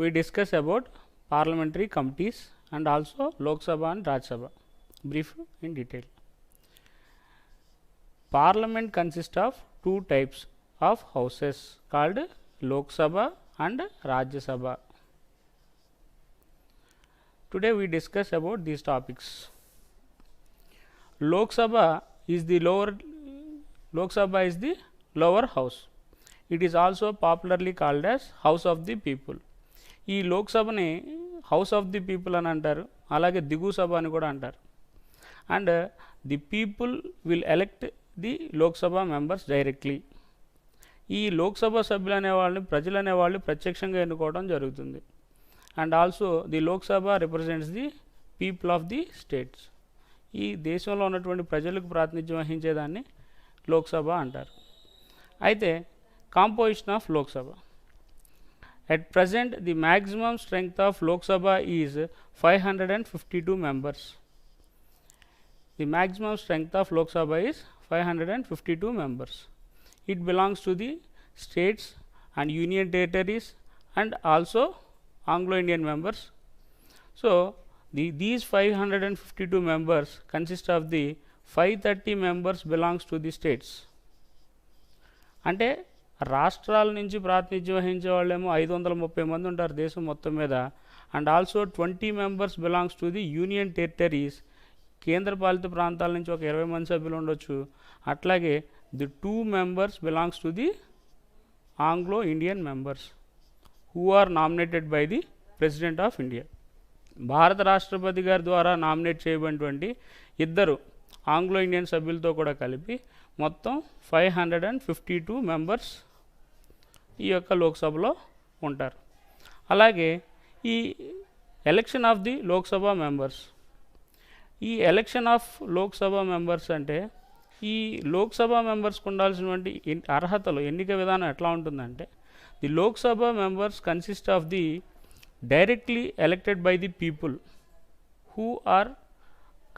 we discuss about parliamentary committees and also Lok Sabha and Rajya Sabha. Brief in detail. Parliament consists of two types of houses called Lok Sabha and Rajya Sabha. Today we discuss about these topics. Lok Sabha is the lower house. It is also popularly called as House of the People. ఈ లోక్ సభని house of the people అని అంటారు, అలాగే దిగువ సభ అని కూడా అంటారు. And the people will elect the Lok Sabha members directly. ఈ లోక్సభ సభ్యులు అనేవాళ్ళని ప్రజలు అనేవాళ్ళు ప్రత్యక్షంగా ఎన్నుకోవడం జరుగుతుంది. And also the Lok Sabha represents the people of the states. ఈ దేశంలో ఉన్నటువంటి ప్రజలకు ప్రాతినిధ్యం వహించేదాన్ని లోక్సభ అంటారు. అయితే composition of Lok Sabha. At present, the maximum strength of Lok Sabha is 552 members. The maximum strength of Lok Sabha is 552 members. It belongs to the states and union territories and also Anglo-Indian members. So, these 552 members consist of the 530 members belongs to the states. అంటే రాష్ట్రాల నుంచి ప్రాతినిధ్యం వహించే వాళ్ళేమో 530 మంది ఉంటారు దేశం మొత్తం మీద. And also 20 members belongs to the union territories. కేంద్రపాలిత ప్రాంతాల నుంచి ఒక 20 మంది సభ్యులు ఉండొచ్చు. అట్లాగే the 2 members belongs to the Anglo Indian members who are nominated by the president of India. భారత రాష్ట్రపతి గారి ద్వారా నామినేట్ చేయబడినటువంటి 2 ఆంగ్లో ఇండియన్ సభ్యులతో కూడా కలిపి మొత్తం 552 మెంబర్స్ ఈ యొక్క లోక్సభలో ఉంటారు. అలాగే ఈ election of the Lok Sabha members. ఈ ఎలక్షన్ ఆఫ్ లోక్సభ మెంబర్స్ అంటే ఈ లోక్సభ మెంబర్స్కి ఉండాల్సినటువంటి అర్హతలు, ఎన్నిక విధానం ఎట్లా ఉంటుందంటే the Lok Sabha members consist of the directly elected by the people who are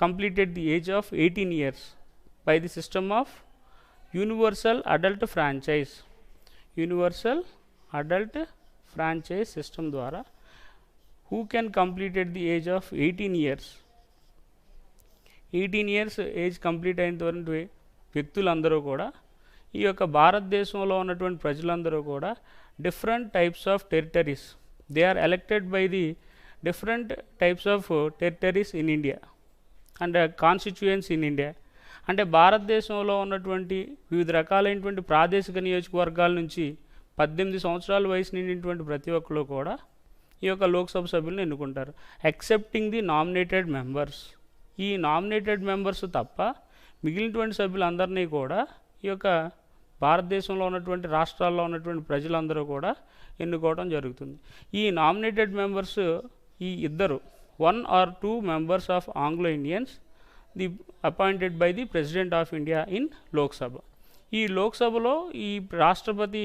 completed the age of 18 years by the system of universal adult franchise. Universal adult franchise system ద్వారా who can completed the age of 18 years. 18 years age complete అయినటువంటి వ్యక్తులందరూ కూడా ఈ యొక్క భారతదేశంలో ఉన్నటువంటి ప్రజలందరూ కూడా different types of territories, they are elected by the different types of territories in India and constituencies in India. అంటే భారతదేశంలో ఉన్నటువంటి వివిధ రకాలైనటువంటి ప్రాదేశిక నియోజకవర్గాల నుంచి 18 సంవత్సరాల వయసు నిండినటువంటి ప్రతి ఒక్కరు కూడా ఈ యొక్క లోక్సభ సభ్యులను ఎన్నుకుంటారు, ఎక్సెప్టింగ్ ది నామినేటెడ్ మెంబర్స్. ఈ నామినేటెడ్ మెంబర్స్ తప్ప మిగిలినటువంటి సభ్యులందరినీ కూడా ఈ యొక్క భారతదేశంలో ఉన్నటువంటి రాష్ట్రాల్లో ఉన్నటువంటి ప్రజలందరూ కూడా ఎన్నుకోవడం జరుగుతుంది. ఈ నామినేటెడ్ మెంబర్స్ ఈ 1 or 2 members of Anglo-Indians appointed by the President of India in Lok Sabha. ఈ లోక్సభలో ఈ రాష్ట్రపతి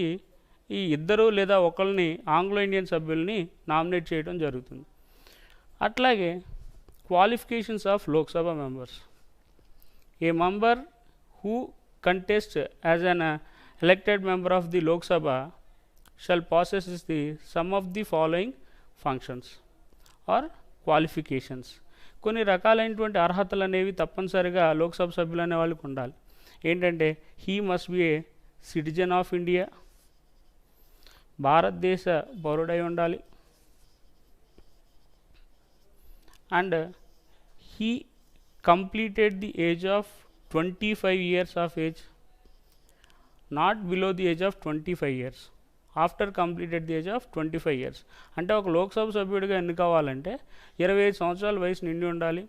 ఈ 2 లేదా 1 ఆంగ్లో ఇండియన్ సభ్యుల్ని నామినేట్ చేయడం జరుగుతుంది. అట్లాగే qualifications of Lok Sabha members. A member who contest as an elected member of the Lok Sabha shall possess the some of the following functions or qualifications. కొన్ని రకాలైనటువంటి అర్హతలు అనేవి తప్పనిసరిగా లోక్సభ సభ్యులు అనే వాళ్ళకి ఉండాలి. ఏంటంటే he must be A citizen of India, భారతదేశ పౌరుడై ఉండాలి. And he completed the age of 25 years of age, not below the age of 25 years. After completed the age of 25 years. అంటే ఒక లోక్సభ సభ్యుడిగా ఎన్నుకోవాలంటే 25 సంవత్సరాల వయసు నిండి ఉండాలి.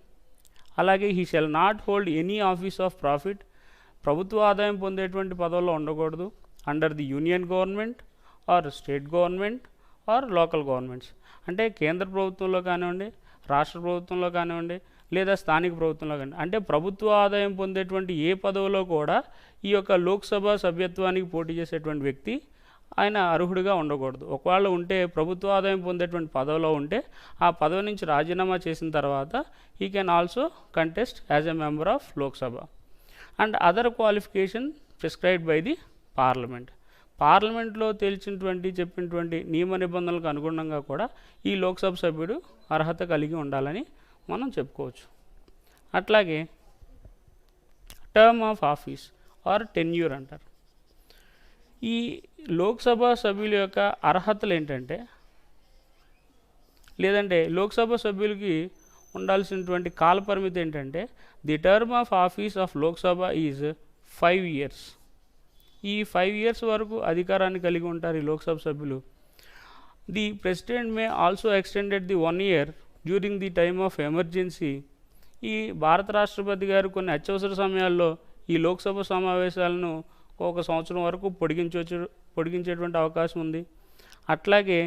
అలాగే he shall not hold any office of profit, ప్రభుత్వ ఆదాయం పొందేటువంటి పదవుల్లో ఉండకూడదు. Under the union government or state government are local governments. అంటే కేంద్ర ప్రభుత్వంలో కానివ్వండి, రాష్ట్ర ప్రభుత్వంలో కానివ్వండి, లేదా స్థానిక ప్రభుత్వంలో కానివ్వండి. అంటే ప్రభుత్వ ఆదాయం పొందేటువంటి ఏ పదవిలో కూడా ఈ యొక్క లోక్సభ సభ్యత్వానికి పోటీ చేసేటువంటి వ్యక్తి ఆయన అర్హుడిగా ఉండకూడదు. ఒకవేళ ఉంటే ప్రభుత్వ ఆదాయం పొందేటువంటి పదవిలో ఉంటే ఆ పదవి నుంచి రాజీనామా చేసిన తర్వాత he can also contest as a member of Lok Sabha. And other qualification prescribed by the parliament. పార్లమెంట్లో చెప్పినటువంటి నియమ నిబంధనలకు అనుగుణంగా కూడా ఈ లోక్సభ సభ్యుడు అర్హత కలిగి ఉండాలని మనం చెప్పుకోవచ్చు. అట్లాగే term of office or tenure అంటారు. ఈ లోక్సభ సభ్యుల యొక్క అర్హతలు ఏంటంటే, లేదంటే లోక్సభ సభ్యులకి ఉండాల్సినటువంటి కాల పరిమితి ఏంటంటే, the term of office of Lok Sabha is 5 years. ఈ 5 years వరకు అధికారాన్ని కలిగి ఉంటారు ఈ లోక్సభ సభ్యులు. The president may also extended the 1 year during the time of emergency. ఈ భారత రాష్ట్రపతి గారు కొన్ని అత్యవసర సమయాల్లో ఈ లోక్సభ సమావేశాలను 1 సంవత్సరం వరకు పొడిగించేటువంటి అవకాశం ఉంది. అట్లాగే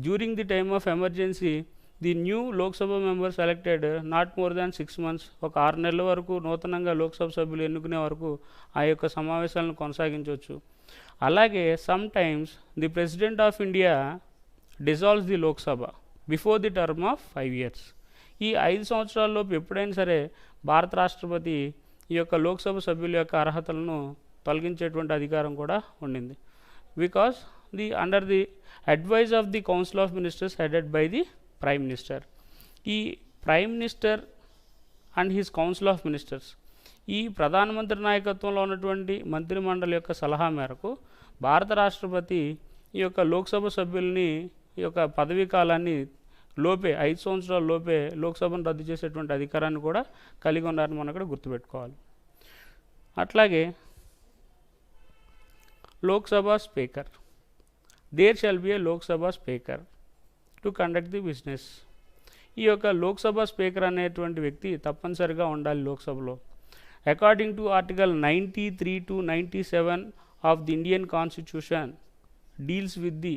during the time of emergency the new Lok Sabha member selected not more than 6 months, ఒక 6 నెలల వరకు నూతనంగా లోక్సభ సభ్యులు ఎన్నుకునే వరకు ఆ యొక్క సమావేశాలను కొనసాగించవచ్చు. అలాగే some times the president of India dissolves the Lok Sabha before the term of 5 years. ఈ 5 సంవత్సరాల్లోపు ఎప్పుడైనా సరే భారత రాష్ట్రపతి ఈ యొక్క లోక్సభ సభ్యుల యొక్క అర్హతలను తొలగించేటువంటి అధికారం కూడా ఉండింది. Because under the advise of the council of ministers headed by the prime minister. ఈ prime minister and his council of ministers, ఈ ప్రధానమంత్రి నాయకత్వంలో ఉన్నటువంటి మంత్రిమండలి యొక్క సలహా మేరకు భారత రాష్ట్రపతి ఈ యొక్క లోక్సభ సభ్యుల్ని ఈ యొక్క పదవీ కాలాన్ని 5 సంవత్సరాల లోపే లోక్సభను రద్దు చేసేటువంటి అధికారాన్ని కూడా కలిగి ఉన్నారని మనం ఇక్కడ గుర్తుపెట్టుకోవాలి. అట్లాగే Lok Sabha speaker, there shall be a Lok Sabha speaker to conduct the business. ఈ యొక్క లోక్సభ స్పీకర్ అనేటువంటి వ్యక్తి తప్పనిసరిగా ఉండాలి లోక్సభలో. According to article 93 to 97 of the Indian constitution deals with the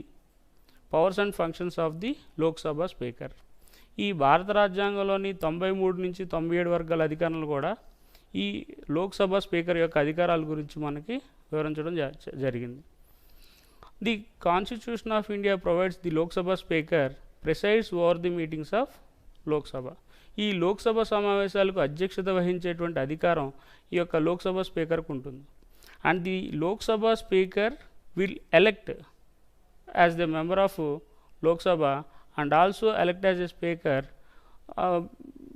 powers and functions of the Lok Sabha speaker. ఈ భారత రాజ్యాంగంలోని 93 నుంచి 97 వరకు గల అధికారులు కూడా ఈ లోక్సభ స్పీకర్ యొక్క అధికారాల గురించి మనకి వివరించడం జరిగింది. The constitution of India provides the Lok Sabha speaker presides over the meetings of Lok Sabha. ఈ లోక్సభ సమావేశాలకు అధ్యక్షత వహించేటువంటి అధికారం ఈ యొక్క లోక్సభ స్పీకర్కు ఉంటుంది. And the Lok Sabha speaker will elect as the member of Lok Sabha and also elect as a speaker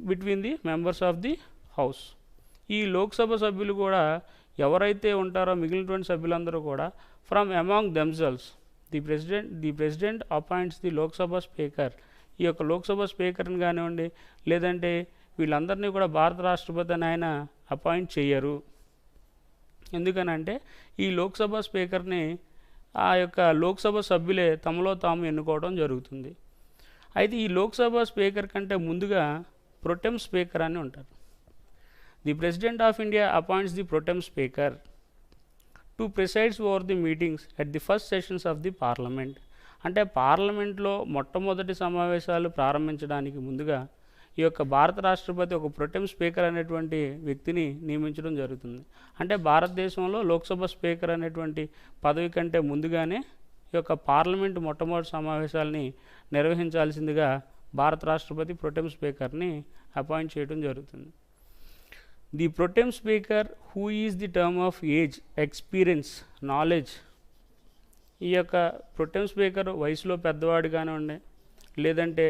between the members of the house. ఈ లోక్సభ సభ్యులు కూడా ఎవరైతే ఉంటారో మిగిలినటువంటి సభ్యులందరూ కూడా from among themselves the president appoints the Lok Sabha speaker. ఈ యొక్క లోక్సభ స్పీకర్ని కానివ్వండి, లేదంటే వీళ్ళందరినీ కూడా భారత రాష్ట్రపతి అని ఆయన అపాయింట్ చేయరు. ఎందుకనంటే ఈ లోక్సభ స్పీకర్ని ఆ యొక్క లోక్సభ సభ్యులే తమలో తాము ఎన్నుకోవడం జరుగుతుంది. అయితే ఈ లోక్సభ స్పీకర్ కంటే ముందుగా ప్రొటెం స్పీకర్ అని ఉంటారు. The president of India appoints the pro tem speaker to presides over the meetings at the first sessions of the parliament. అంటే పార్లమెంట్లో మొట్టమొదటి సమావేశాలు ప్రారంభించడానికి ముందుగా ఈ యొక్క భారత రాష్ట్రపతి ఒక ప్రొటెం స్పీకర్ అనేటువంటి వ్యక్తిని నియమించడం జరుగుతుంది. అంటే భారతదేశంలో లోక్సభ స్పీకర్ అనేటువంటి పదవి కంటే ముందుగానే ఈ యొక్క పార్లమెంటు మొట్టమొదటి సమావేశాలని నిర్వహించాల్సిందిగా భారత రాష్ట్రపతి ప్రొటెం స్పీకర్ని అపాయింట్ చేయడం జరుగుతుంది. The pro tem speaker who is the term of age, experience, knowledge. ఈ యొక్క ప్రొటెం స్పీకర్ వయసులో పెద్దవాడు కానివ్వండి, లేదంటే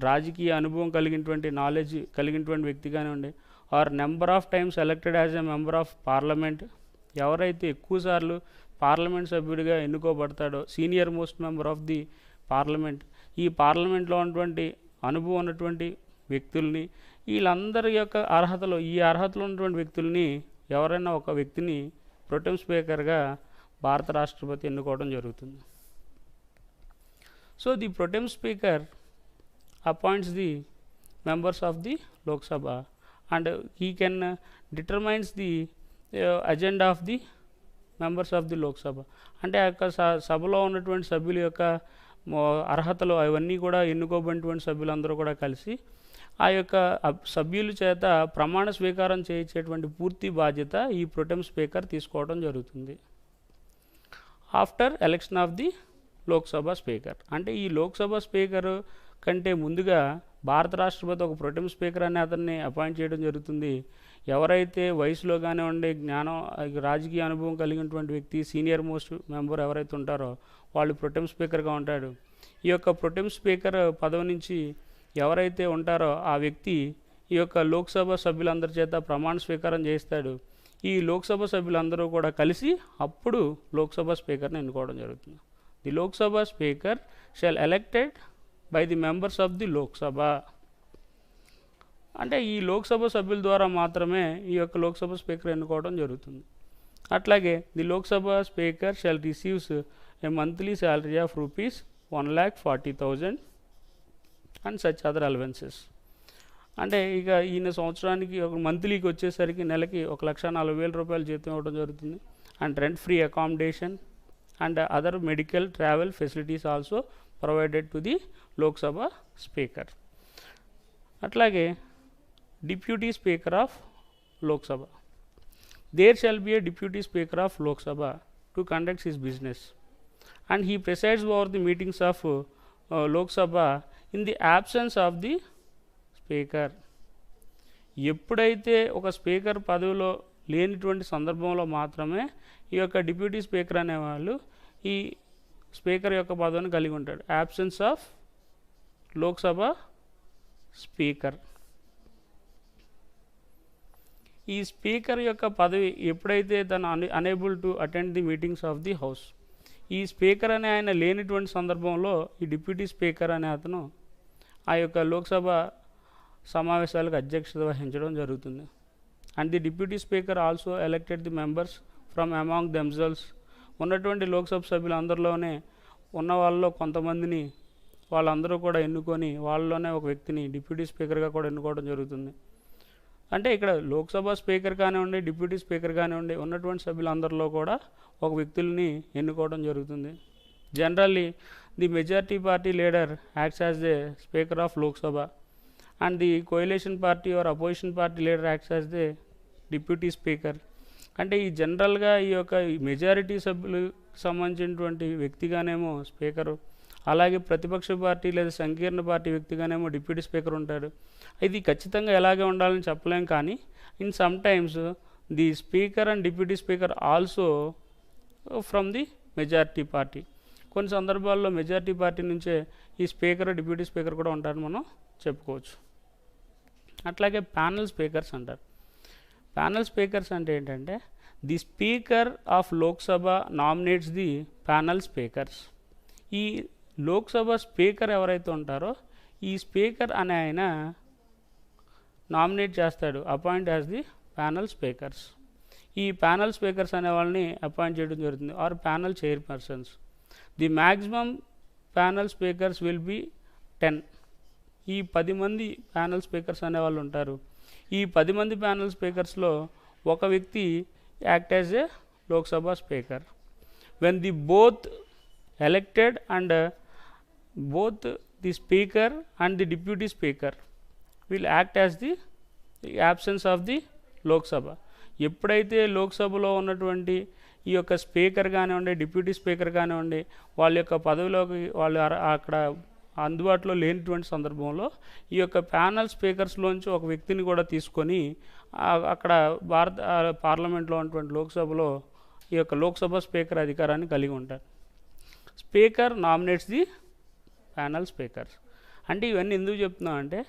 రాజకీయ అనుభవం కలిగినటువంటి నాలెడ్జ్ కలిగినటువంటి వ్యక్తి కానివ్వండి, or number of times elected as a member of parliament. ఎవరైతే ఎక్కువసార్లు పార్లమెంట్ సభ్యుడిగా ఎన్నుకోబడతాడో, senior most member of the parliament, ఈ పార్లమెంట్లో ఉన్నటువంటి అనుభవం ఉన్నటువంటి వ్యక్తుల్ని, వీళ్ళందరి యొక్క అర్హతలు, ఈ అర్హతలు ఉన్నటువంటి వ్యక్తుల్ని ఎవరైనా ఒక వ్యక్తిని ప్రొటెం స్పీకర్గా భారత రాష్ట్రపతి ఎన్నుకోవడం జరుగుతుంది. So the pro tem speaker appoints the members of the Lok Sabha and he can determines the agenda of the members of the Lok Sabha. అంటే ఆ యొక్క సభలో ఉన్నటువంటి సభ్యుల యొక్క అర్హతలు అవన్నీ కూడా ఎన్నుకోబడినటువంటి సభ్యులందరూ కూడా కలిసి ఆ యొక్క సభ్యుల చేత ప్రమాణ స్వీకారం చేయించేటువంటి పూర్తి బాధ్యత ఈ ప్రొటెం స్పీకర్ తీసుకోవడం జరుగుతుంది. After election of the Lok Sabha speaker. అంటే ఈ లోక్సభ స్పీకర్ కంటే ముందుగా భారత రాష్ట్రపతి ఒక ప్రొటెం స్పీకర్ అనే అతన్ని అపాయింట్ చేయడం జరుగుతుంది. ఎవరైతే వయసులో కానివ్వండి, జ్ఞానం, రాజకీయ అనుభవం కలిగినటువంటి వ్యక్తి, సీనియర్ మోస్ట్ మెంబర్ ఎవరైతే ఉంటారో వాళ్ళు ప్రొటెం స్పీకర్గా ఉంటాడు. ఈ యొక్క ప్రొటెం స్పీకర్ పదవి నుంచి ఎవరైతే ఉంటారో ఆ వ్యక్తి ఈ యొక్క లోక్సభ సభ్యులందరి చేత ప్రమాణ స్వీకారం చేస్తాడు. ఈ లోక్సభ సభ్యులందరూ కూడా కలిసి అప్పుడు లోక్సభ స్పీకర్ని ఎన్నుకోవడం జరుగుతుంది. The Lok Sabha speaker shall elected by the members of the Lok Sabha. అంటే ఈ లోక్సభ సభ్యుల ద్వారా మాత్రమే ఈ యొక్క లోక్సభ స్పీకర్ ఎన్నుకోవడం జరుగుతుంది. అట్లాగే the Lok Sabha speaker shall receives a monthly salary of ₹1,40,000 and such other allowances. అంటే ఇక ఈయన సంవత్సరానికి ఒక మంత్లీకి వచ్చేసరికి నెలకి ₹1,40,000 జీతం ఇవ్వడం జరుగుతుంది. And rent free accommodation and other medical travel facilities also provided to the Lok Sabha speaker. అట్లాగే deputy speaker of Lok Sabha. There shall be a deputy speaker of Lok Sabha to conduct his business and he presides over the meetings of Lok Sabha in the absence of the speaker. ఎప్పుడైతే ఒక speaker పదవిలో లేనిటువంటి సందర్భంలో మాత్రమే ఈ యొక్క deputy speaker అనేవాళ్ళు ఈ స్పీకర్ యొక్క పదవిని కలిగి ఉంటాడు. Absence of Lok Sabha speaker. ఈ స్పీకర్ యొక్క పదవి ఎప్పుడైతే తను unable to attend the meetings of the house, ఈ స్పీకర్ అనే ఆయన లేనిటువంటి సందర్భంలో ఈ డిప్యూటీ స్పీకర్ అనే అతను ఆ యొక్క లోక్సభ సమావేశాలకు అధ్యక్షత వహించడం జరుగుతుంది. And the deputy speaker also elected the members from among themselves. ఉన్నటువంటి లోక్సభ సభ్యులందరిలోనే ఉన్న వాళ్ళలో కొంతమందిని వాళ్ళందరూ కూడా ఎన్నుకొని వాళ్ళలోనే ఒక వ్యక్తిని డిప్యూటీ స్పీకర్గా కూడా ఎన్నుకోవడం జరుగుతుంది. అంటే ఇక్కడ లోక్సభ స్పీకర్ కానివ్వండి, డిప్యూటీ స్పీకర్ కానివ్వండి, ఉన్నటువంటి సభ్యులందరిలో కూడా ఒక వ్యక్తుల్ని ఎన్నుకోవడం జరుగుతుంది. Generally the majority party leader acts as the speaker of Lok Sabha and the coalition party or opposition party leader acts as the deputy speaker. అంటే ఈ జనరల్గా ఈ యొక్క మెజారిటీ సభ్యులకు సంబంధించినటువంటి వ్యక్తిగానేమో స్పీకరు, అలాగే ప్రతిపక్ష పార్టీ లేదా సంకీర్ణ పార్టీ వ్యక్తిగానేమో డిప్యూటీ స్పీకర్ ఉంటాడు. ఇది ఖచ్చితంగా ఎలాగే ఉండాలని చెప్పలేం, కానీ in some times the speaker and deputy speaker also from the majority party. కొన్ని సందర్భాల్లో మెజారిటీ పార్టీ నుంచే ఈ స్పీకర్, డిప్యూటీ స్పీకర్ కూడా ఉంటారని మనం చెప్పుకోవచ్చు. అట్లాగే ప్యానల్ స్పీకర్స్ అంటారు. ప్యానల్ స్పీకర్స్ అంటే ఏంటంటే the speaker of Lok Sabha nominates the panel speakers. ఈ లోక్సభ స్పీకర్ ఎవరైతే ఉంటారో ఈ స్పీకర్ అనే ఆయన నామినేట్ చేస్తాడు, appoint as the panel speakers. ఈ ప్యానల్ స్పీకర్స్ అనే వాళ్ళని అపాయింట్ చేయడం జరుగుతుంది, or panel chairpersons. The maximum panel speakers will be 10. ఈ 10 మంది ప్యానల్ స్పీకర్స్ అనేవాళ్ళు ఉంటారు. ఈ 10 మంది ప్యానల్ స్పీకర్స్లో ఒక వ్యక్తి act as a Lok Sabha speaker. When the both elected and both the speaker and the deputy speaker will act as the absence of the Lok Sabha. ఎప్పుడైతే లోక్సభలో ఉన్నటువంటి ఈ యొక్క స్పీకర్ కానివ్వండి, డిప్యూటీ స్పీకర్ కానివ్వండి, వాళ్ళ యొక్క పదవిలోకి వాళ్ళు అక్కడ అందుబాటులో లేనిటువంటి సందర్భంలో ఈ యొక్క ప్యానల్ స్పీకర్స్లోంచి ఒక వ్యక్తిని కూడా తీసుకొని అక్కడ పార్లమెంట్లో ఉన్నటువంటి లోక్సభలో ఈ యొక్క లోక్సభ స్పీకర్ అధికారాన్ని కలిగి ఉంటారు. Speaker nominates the panel speakers. అంటే ఇవన్నీ ఎందుకు చెప్తున్నాం అంటే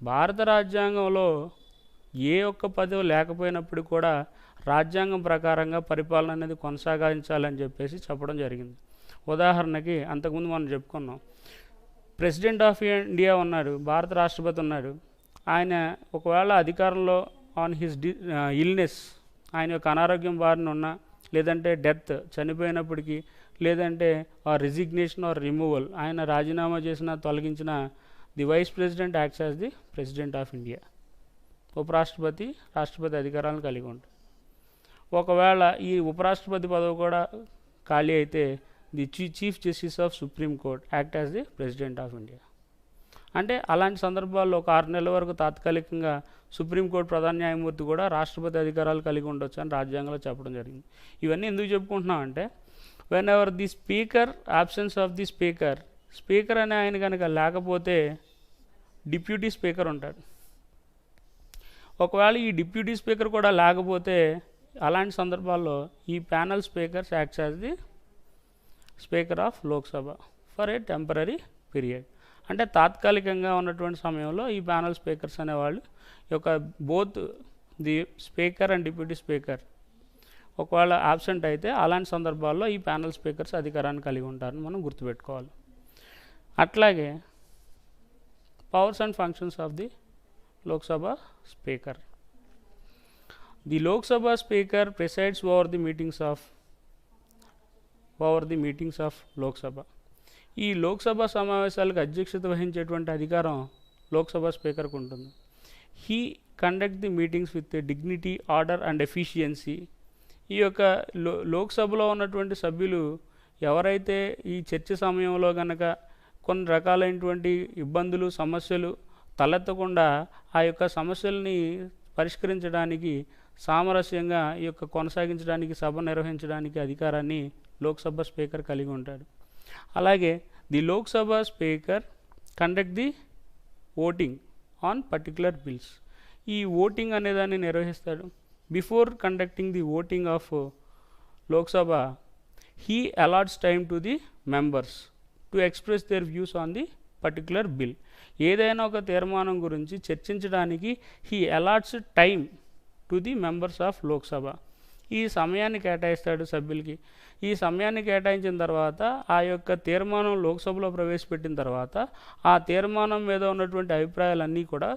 భారత రాజ్యాంగంలో ఏ ఒక్క పదవి లేకపోయినప్పుడు కూడా రాజ్యాంగం ప్రకారంగా పరిపాలన అనేది కొనసాగించాలని చెప్పేసి చెప్పడం జరిగింది. ఉదాహరణకి అంతకుముందు మనం చెప్పుకున్నాం, ప్రెసిడెంట్ ఆఫ్ ఇండియా ఉన్నాడు, భారత రాష్ట్రపతి ఉన్నాడు. ఆయన ఒకవేళ అధికారంలో ఆన్ హిస్ ఇల్నెస్, ఆయన యొక్క అనారోగ్యం బారిన ఉన్నా, లేదంటే డెత్ చనిపోయినప్పటికీ, లేదంటే ఆ రిజిగ్నేషన్ ఆర్ రిమూవల్ ఆయన రాజీనామా చేసిన తొలగించిన the vice president acts as the president of India. ఉపరాష్ట్రపతి రాష్ట్రపతి అధికారాలను కలిగి ఉంటారు. ఒకవేళ ఈ ఉపరాష్ట్రపతి పదవి కూడా ఖాళీ అయితే the chief justice of supreme court act as the president of India. అంటే అలాంటి సందర్భాల్లో ఒక 6 నెలల వరకు తాత్కాలికంగా సుప్రీంకోర్టు ప్రధాన న్యాయమూర్తి కూడా రాష్ట్రపతి అధికారాలు కలిగి ఉండొచ్చు అని రాజ్యాంగంలో చెప్పడం జరిగింది. ఇవన్నీ ఎందుకు చెప్పుకుంటున్నాం అంటే when ever the speaker, absence of the speaker, speaker అనే ఆయన కనుక లేకపోతే డిప్యూటీ స్పీకర్ ఉంటాడు. ఒకవేళ ఈ డిప్యూటీ స్పీకర్ కూడా లేకపోతే అలాంటి సందర్భాల్లో ఈ panel speakers acts as the speaker of Lok Sabha for a temporary period. అంటే తాత్కాలికంగా ఉన్నటువంటి సమయంలో ఈ ప్యానల్ స్పీకర్స్ అనేవాళ్ళు యొక్క both the speaker and deputy speaker ఒకవేళ ఆబ్సెంట్ అయితే అలాంటి సందర్భాల్లో ఈ ప్యానల్ స్పీకర్స్ అధికారాన్ని కలిగి ఉంటారని మనం గుర్తుపెట్టుకోవాలి. అట్లాగే powers and functions of the Lok Sabha speaker. The Lok Sabha speaker presides over the meetings of Lok Sabha. ఈ లోక్సభ సమావేశాలకు అధ్యక్షత వహించేటువంటి అధికారం లోక్సభ స్పీకర్కు ఉంటుంది. He conduct the meetings with dignity, order and efficiency. ఈ యొక్క లోక్సభలో ఉన్నటువంటి సభ్యులు ఎవరైతే ఈ చర్చ సమయంలో కనుక కొన్ని రకాలైనటువంటి ఇబ్బందులు, సమస్యలు తలెత్తకుండా ఆ యొక్క సమస్యల్ని పరిష్కరించడానికి, సామరస్యంగా ఈ యొక్క కొనసాగించడానికి, సభ నిర్వహించడానికి అధికారాన్ని లోక్సభ స్పీకర్ కలిగి ఉంటాడు. అలాగే the Lok Sabha speaker conduct the voting on particular bills. ఈ ఓటింగ్ అనేదాన్ని నిర్వహిస్తాడు. Before conducting the voting of Lok Sabha he allots time to the members to express there views on the particular bill. ఏదైనా ఒక తీర్మానం గురించి చర్చించడానికి he allots time to the members of Lok Sabha. ఈ సమయాన్ని కేటాయిస్తాడు సభ్యులకి. ఈ సమయాన్ని కేటాయించిన తర్వాత ఆ యొక్క తీర్మానం లోక్సభలో ప్రవేశపెట్టిన తర్వాత ఆ తీర్మానం మీద ఉన్నటువంటి అభిప్రాయాలన్నీ కూడా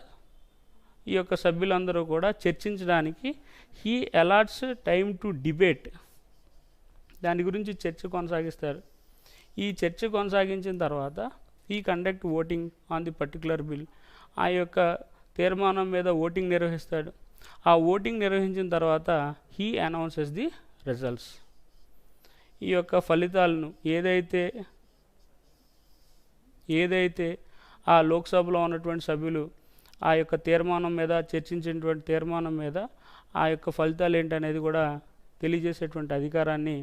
ఈ యొక్క సభ్యులందరూ కూడా చర్చించడానికి he allots time to debate, దాని గురించి చర్చ కొనసాగిస్తారు. ఈ చర్చ కొనసాగించిన తర్వాత ఈ conduct voting on the particular bill. ఆ యొక్క తీర్మానం మీద ఓటింగ్ నిర్వహిస్తాడు. ఆ ఓటింగ్ నిర్వహించిన తర్వాత హీ అనౌన్సెస్ ది రిజల్ట్స్. ఈ యొక్క ఫలితాలను ఏదైతే ఆ లోక్సభలో ఉన్నటువంటి సభ్యులు ఆ యొక్క తీర్మానం మీద చర్చించినటువంటి తీర్మానం మీద ఆ యొక్క ఫలితాలు ఏంటనేది కూడా తెలియజేసేటువంటి అధికారాన్ని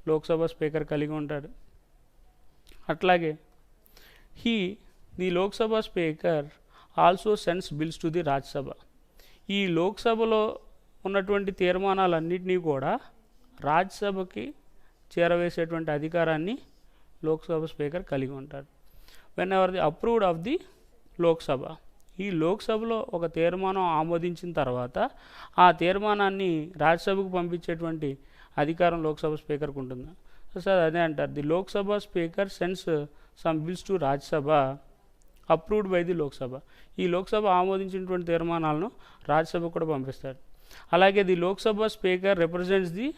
లోక్సభ స్పీకర్ కలిగి ఉంటాడు. అట్లాగే the Lok Sabha speaker also sends bills to the Rajya Sabha. ఈ లోక్సభలో ఉన్నటువంటి తీర్మానాలన్నింటినీ కూడా రాజ్యసభకి చేరవేసేటువంటి అధికారాన్ని లోక్సభ స్పీకర్ కలిగి ఉంటాడు. When ever the approved of the Lok Sabha. ఈ లోక్సభలో ఒక తీర్మానం ఆమోదించిన తర్వాత ఆ తీర్మానాన్ని రాజ్యసభకు పంపించేటువంటి అధికారం లోక్సభ స్పీకర్కు ఉంటుంది. సార్ అదే అంటారు, the Lok Sabha speaker sends some bills to Rajya Sabha approved by the Lok Sabha. ఈ లోక్సభ ఆమోదించినటువంటి తీర్మానాలను రాజ్యసభకు కూడా పంపిస్తాడు. అలాగే the Lok Sabha speaker represents the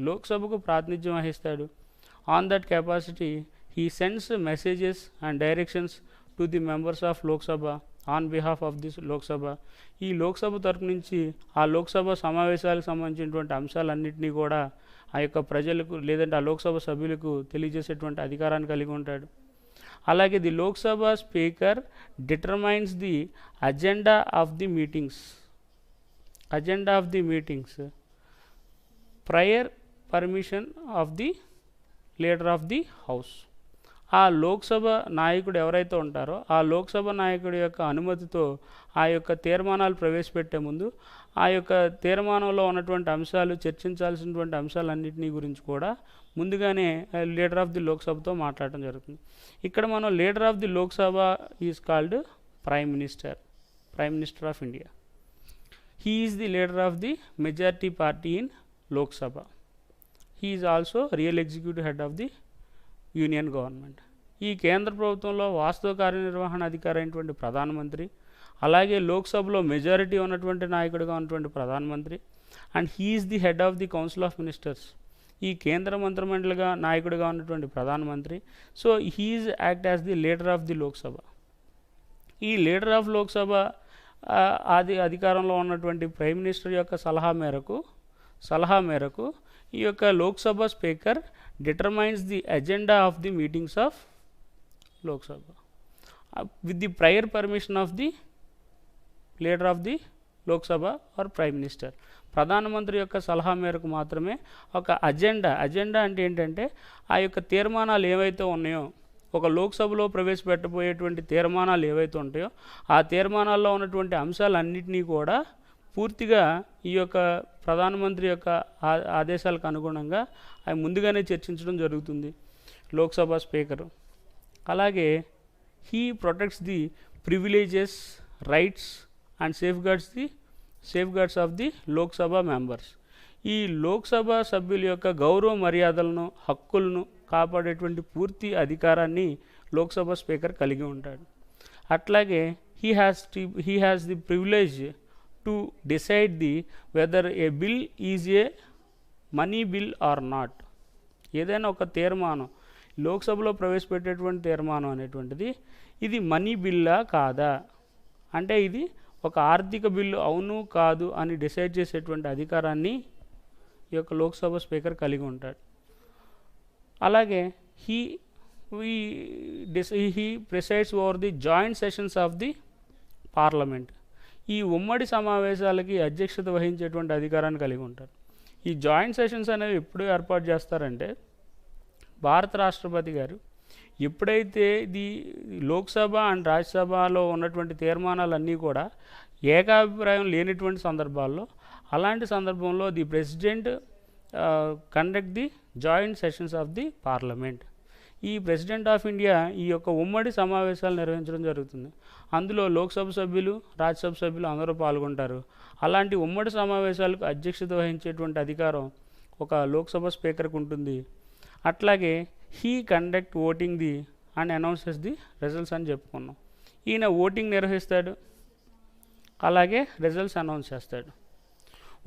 లోక్సభకు ప్రాతినిధ్యం వహిస్తాడు. On that capacity he sends messages and directions to the members of Lok Sabha on behalf of this Lok Sabha. ఈ లోక్సభ తరపు నుంచి ఆ లోక్సభ సమావేశాలకు సంబంధించినటువంటి అంశాలన్నింటినీ కూడా ఆ యొక్క ప్రజలకు లేదంటే ఆ లోక్సభ సభ్యులకు తెలియజేసేటువంటి అధికారాన్ని కలిగి ఉంటాడు. అలాగే the Lok Sabha speaker determines the agenda of the meetings prior permission of the leader of the house. ఆ లోక్సభ నాయకుడు ఎవరైతే ఉంటారో ఆ లోక్సభ నాయకుడి యొక్క అనుమతితో ఆ యొక్క తీర్మానాలు ప్రవేశపెట్టే ముందు ఆ యొక్క తీర్మానంలో ఉన్నటువంటి అంశాలు, చర్చించాల్సినటువంటి అంశాలన్నింటినీ గురించి కూడా ముందుగానే లీడర్ ఆఫ్ ది లోక్సభతో మాట్లాడటం జరుగుతుంది. ఇక్కడ మనం leader of the Lok Sabha is called prime minister of India. He is the leader of the majority party in Lok Sabha. He is also real executive head of the union government. ఈ కేంద్ర ప్రభుత్వంలో వాస్తవ కార్యనిర్వహణ అధికారి అయినటువంటి ప్రధానమంత్రి, అలాగే లోక్సభలో మెజారిటీ ఉన్నటువంటి నాయకుడిగా ఉన్నటువంటి ప్రధానమంత్రి, and he is the head of the council of ministers. ఈ కేంద్ర మంత్రిమండలిగా నాయకుడిగా ఉన్నటువంటి ప్రధానమంత్రి. So he is act as the leader of the Lok Sabha. ఈ లీడర్ ఆఫ్ లోక్సభ అధికారంలో ఉన్నటువంటి ప్రైమ్ మినిస్టర్ యొక్క సలహా మేరకు ఈ యొక్క Lok Sabha speaker determines the agenda of the meetings of Lok Sabha with the prior permission of the leader of the Lok Sabha or prime minister. ప్రధానమంత్రి యొక్క సలహా మేరకు మాత్రమే ఒక అజెండా అంటే ఏంటంటే ఆ యొక్క తీర్మానాలు ఏవైతే ఉన్నాయో ఒక లోక్సభలో ప్రవేశపెట్టబోయేటువంటి తీర్మానాలు ఏవైతే ఉంటాయో ఆ తీర్మానాల్లో ఉన్నటువంటి అంశాలన్నింటినీ కూడా పూర్తిగా ఈ యొక్క ప్రధానమంత్రి యొక్క ఆదేశాలకు అనుగుణంగా అవి ముందుగానే చర్చించడం జరుగుతుంది లోక్సభ స్పీకరు. అలాగే he protects the privileges, rights and safeguards of the Lok Sabha members. ఈ లోక్సభ సభ్యుల యొక్క గౌరవ మర్యాదలను, హక్కులను కాపాడేటువంటి పూర్తి అధికారాన్ని లోక్సభ స్పీకర్ కలిగి ఉంటాడు. అట్లాగే he has the privilege to decide the whether a bill is a money bill or not. ఏదైనా ఒక తీర్మానం లోక్సభలో ప్రవేశపెట్టేటువంటి తీర్మానం అనేటువంటిది ఇది మనీ బిల్లా కాదా, అంటే ఇది ఒక ఆర్థిక బిల్లు అవును కాదు అని డిసైడ్ చేసేటువంటి అధికారాన్ని ఈ యొక్క లోక్సభ స్పీకర్ కలిగి ఉంటాడు. అలాగే he presides over the joint sessions of the parliament. ఈ ఉమ్మడి సమావేశాలకి అధ్యక్షత వహించేటువంటి అధికారాన్ని కలిగి ఉంటారు. ఈ జాయింట్ సెషన్స్ అనేవి ఎప్పుడు ఏర్పాటు చేస్తారంటే భారత రాష్ట్రపతి గారు ఎప్పుడైతే ఇది లోక్సభ అండ్ రాజ్యసభలో ఉన్నటువంటి తీర్మానాలన్నీ కూడా ఏకాభిప్రాయం లేనటువంటి సందర్భాల్లో, అలాంటి సందర్భంలో the president conduct the joint sessions of the parliament. ఈ ప్రెసిడెంట్ ఆఫ్ ఇండియా ఈ యొక్క ఉమ్మడి సమావేశాలు నిర్వహించడం జరుగుతుంది. అందులో లోక్సభ సభ్యులు, రాజ్యసభ సభ్యులు అందరూ పాల్గొంటారు. అలాంటి ఉమ్మడి సమావేశాలకు అధ్యక్షత వహించేటువంటి అధికారం ఒక లోక్సభ స్పీకర్కి ఉంటుంది. అట్లాగే he conduct voting the and announces the results అని చెప్పుకున్నాం. ఈయన ఓటింగ్ నిర్వహిస్తాడు, అలాగే రిజల్ట్స్ అనౌన్స్ చేస్తాడు.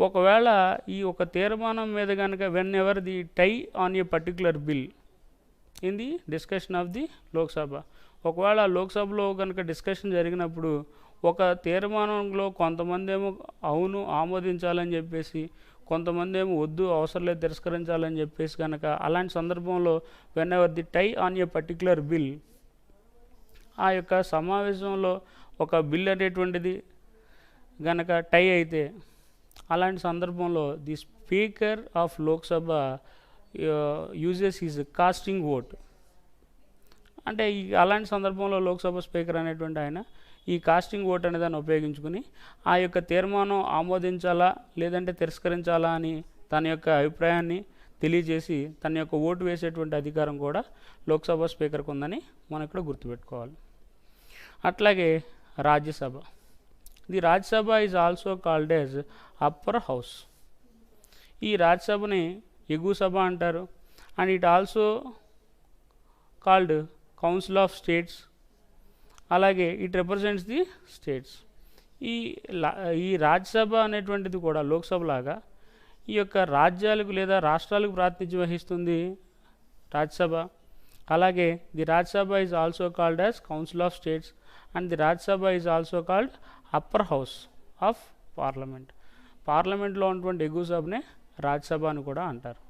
ఒకవేళ ఈ ఒక తీర్మానం మీద కనుక whenever the tie on a particular bill in the discussion of the Lok Sabha, ఒకవేళ లోక్సభలో కనుక డిస్కషన్ జరిగినప్పుడు ఒక తీర్మానంలో కొంతమంది ఏమో అవును ఆమోదించాలని చెప్పేసి, కొంతమంది ఏమో వద్దు అవసరం లేదు తిరస్కరించాలని చెప్పేసి కనుక, అలాంటి సందర్భంలో whenever the tie on a particular bill, ఆ యొక్క సమావేశంలో ఒక బిల్ అనేటువంటిది గనక టై అయితే, అలాంటి సందర్భంలో the speaker of Lok Sabha uses is casting vote. అంటే ఈ అలాంటి సందర్భంలో లోక్సభ స్పీకర్ అనేటువంటి ఆయన ఈ కాస్టింగ్ ఓట్ అనే దాన్ని ఉపయోగించుకుని ఆ యొక్క తీర్మానం ఆమోదించాలా లేదంటే తిరస్కరించాలా అని తన యొక్క అభిప్రాయాన్ని తెలియజేసి తన యొక్క ఓటు వేసేటువంటి అధికారం కూడా లోక్సభ స్పీకర్కి ఉందని మనం ఇక్కడ గుర్తుపెట్టుకోవాలి. అట్లాగే Rajya Sabha. The Rajya Sabha is also called as upper house. ఈ రాజ్యసభని ఎగువ సభ అంటారు. And it also called council of states. అలాగే ఇట్ రిప్రజెంట్స్ ది స్టేట్స్. ఈ రాజ్యసభ అనేటువంటిది కూడా లోక్సభ లాగా ఈ యొక్క రాజ్యాలకు లేదా రాష్ట్రాలకు ప్రాతినిధ్యం వహిస్తుంది రాజ్యసభ. అలాగే the Rajya Sabha is also called as council of states and the Rajya Sabha is also called upper house of parliament. పార్లమెంట్లో ఉన్నటువంటి ఎగువ సభనే రాజ్యసభ అని కూడా అంటారు.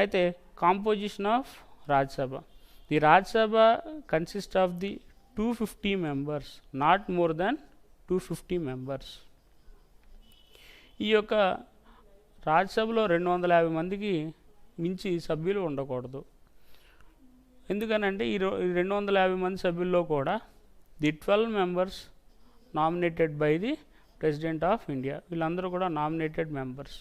అయితే composition of Rajya Sabha. The Rajya Sabha consist of the 250 members, not more than 250 members. ఈ యొక్క రాజ్యసభలో 250 మందికి మించి సభ్యులు ఉండకూడదు. ఎందుకనంటే ఈ 250 మంది సభ్యుల్లో కూడా the 12 members nominated by the president of India, వీళ్ళందరూ కూడా nominated members,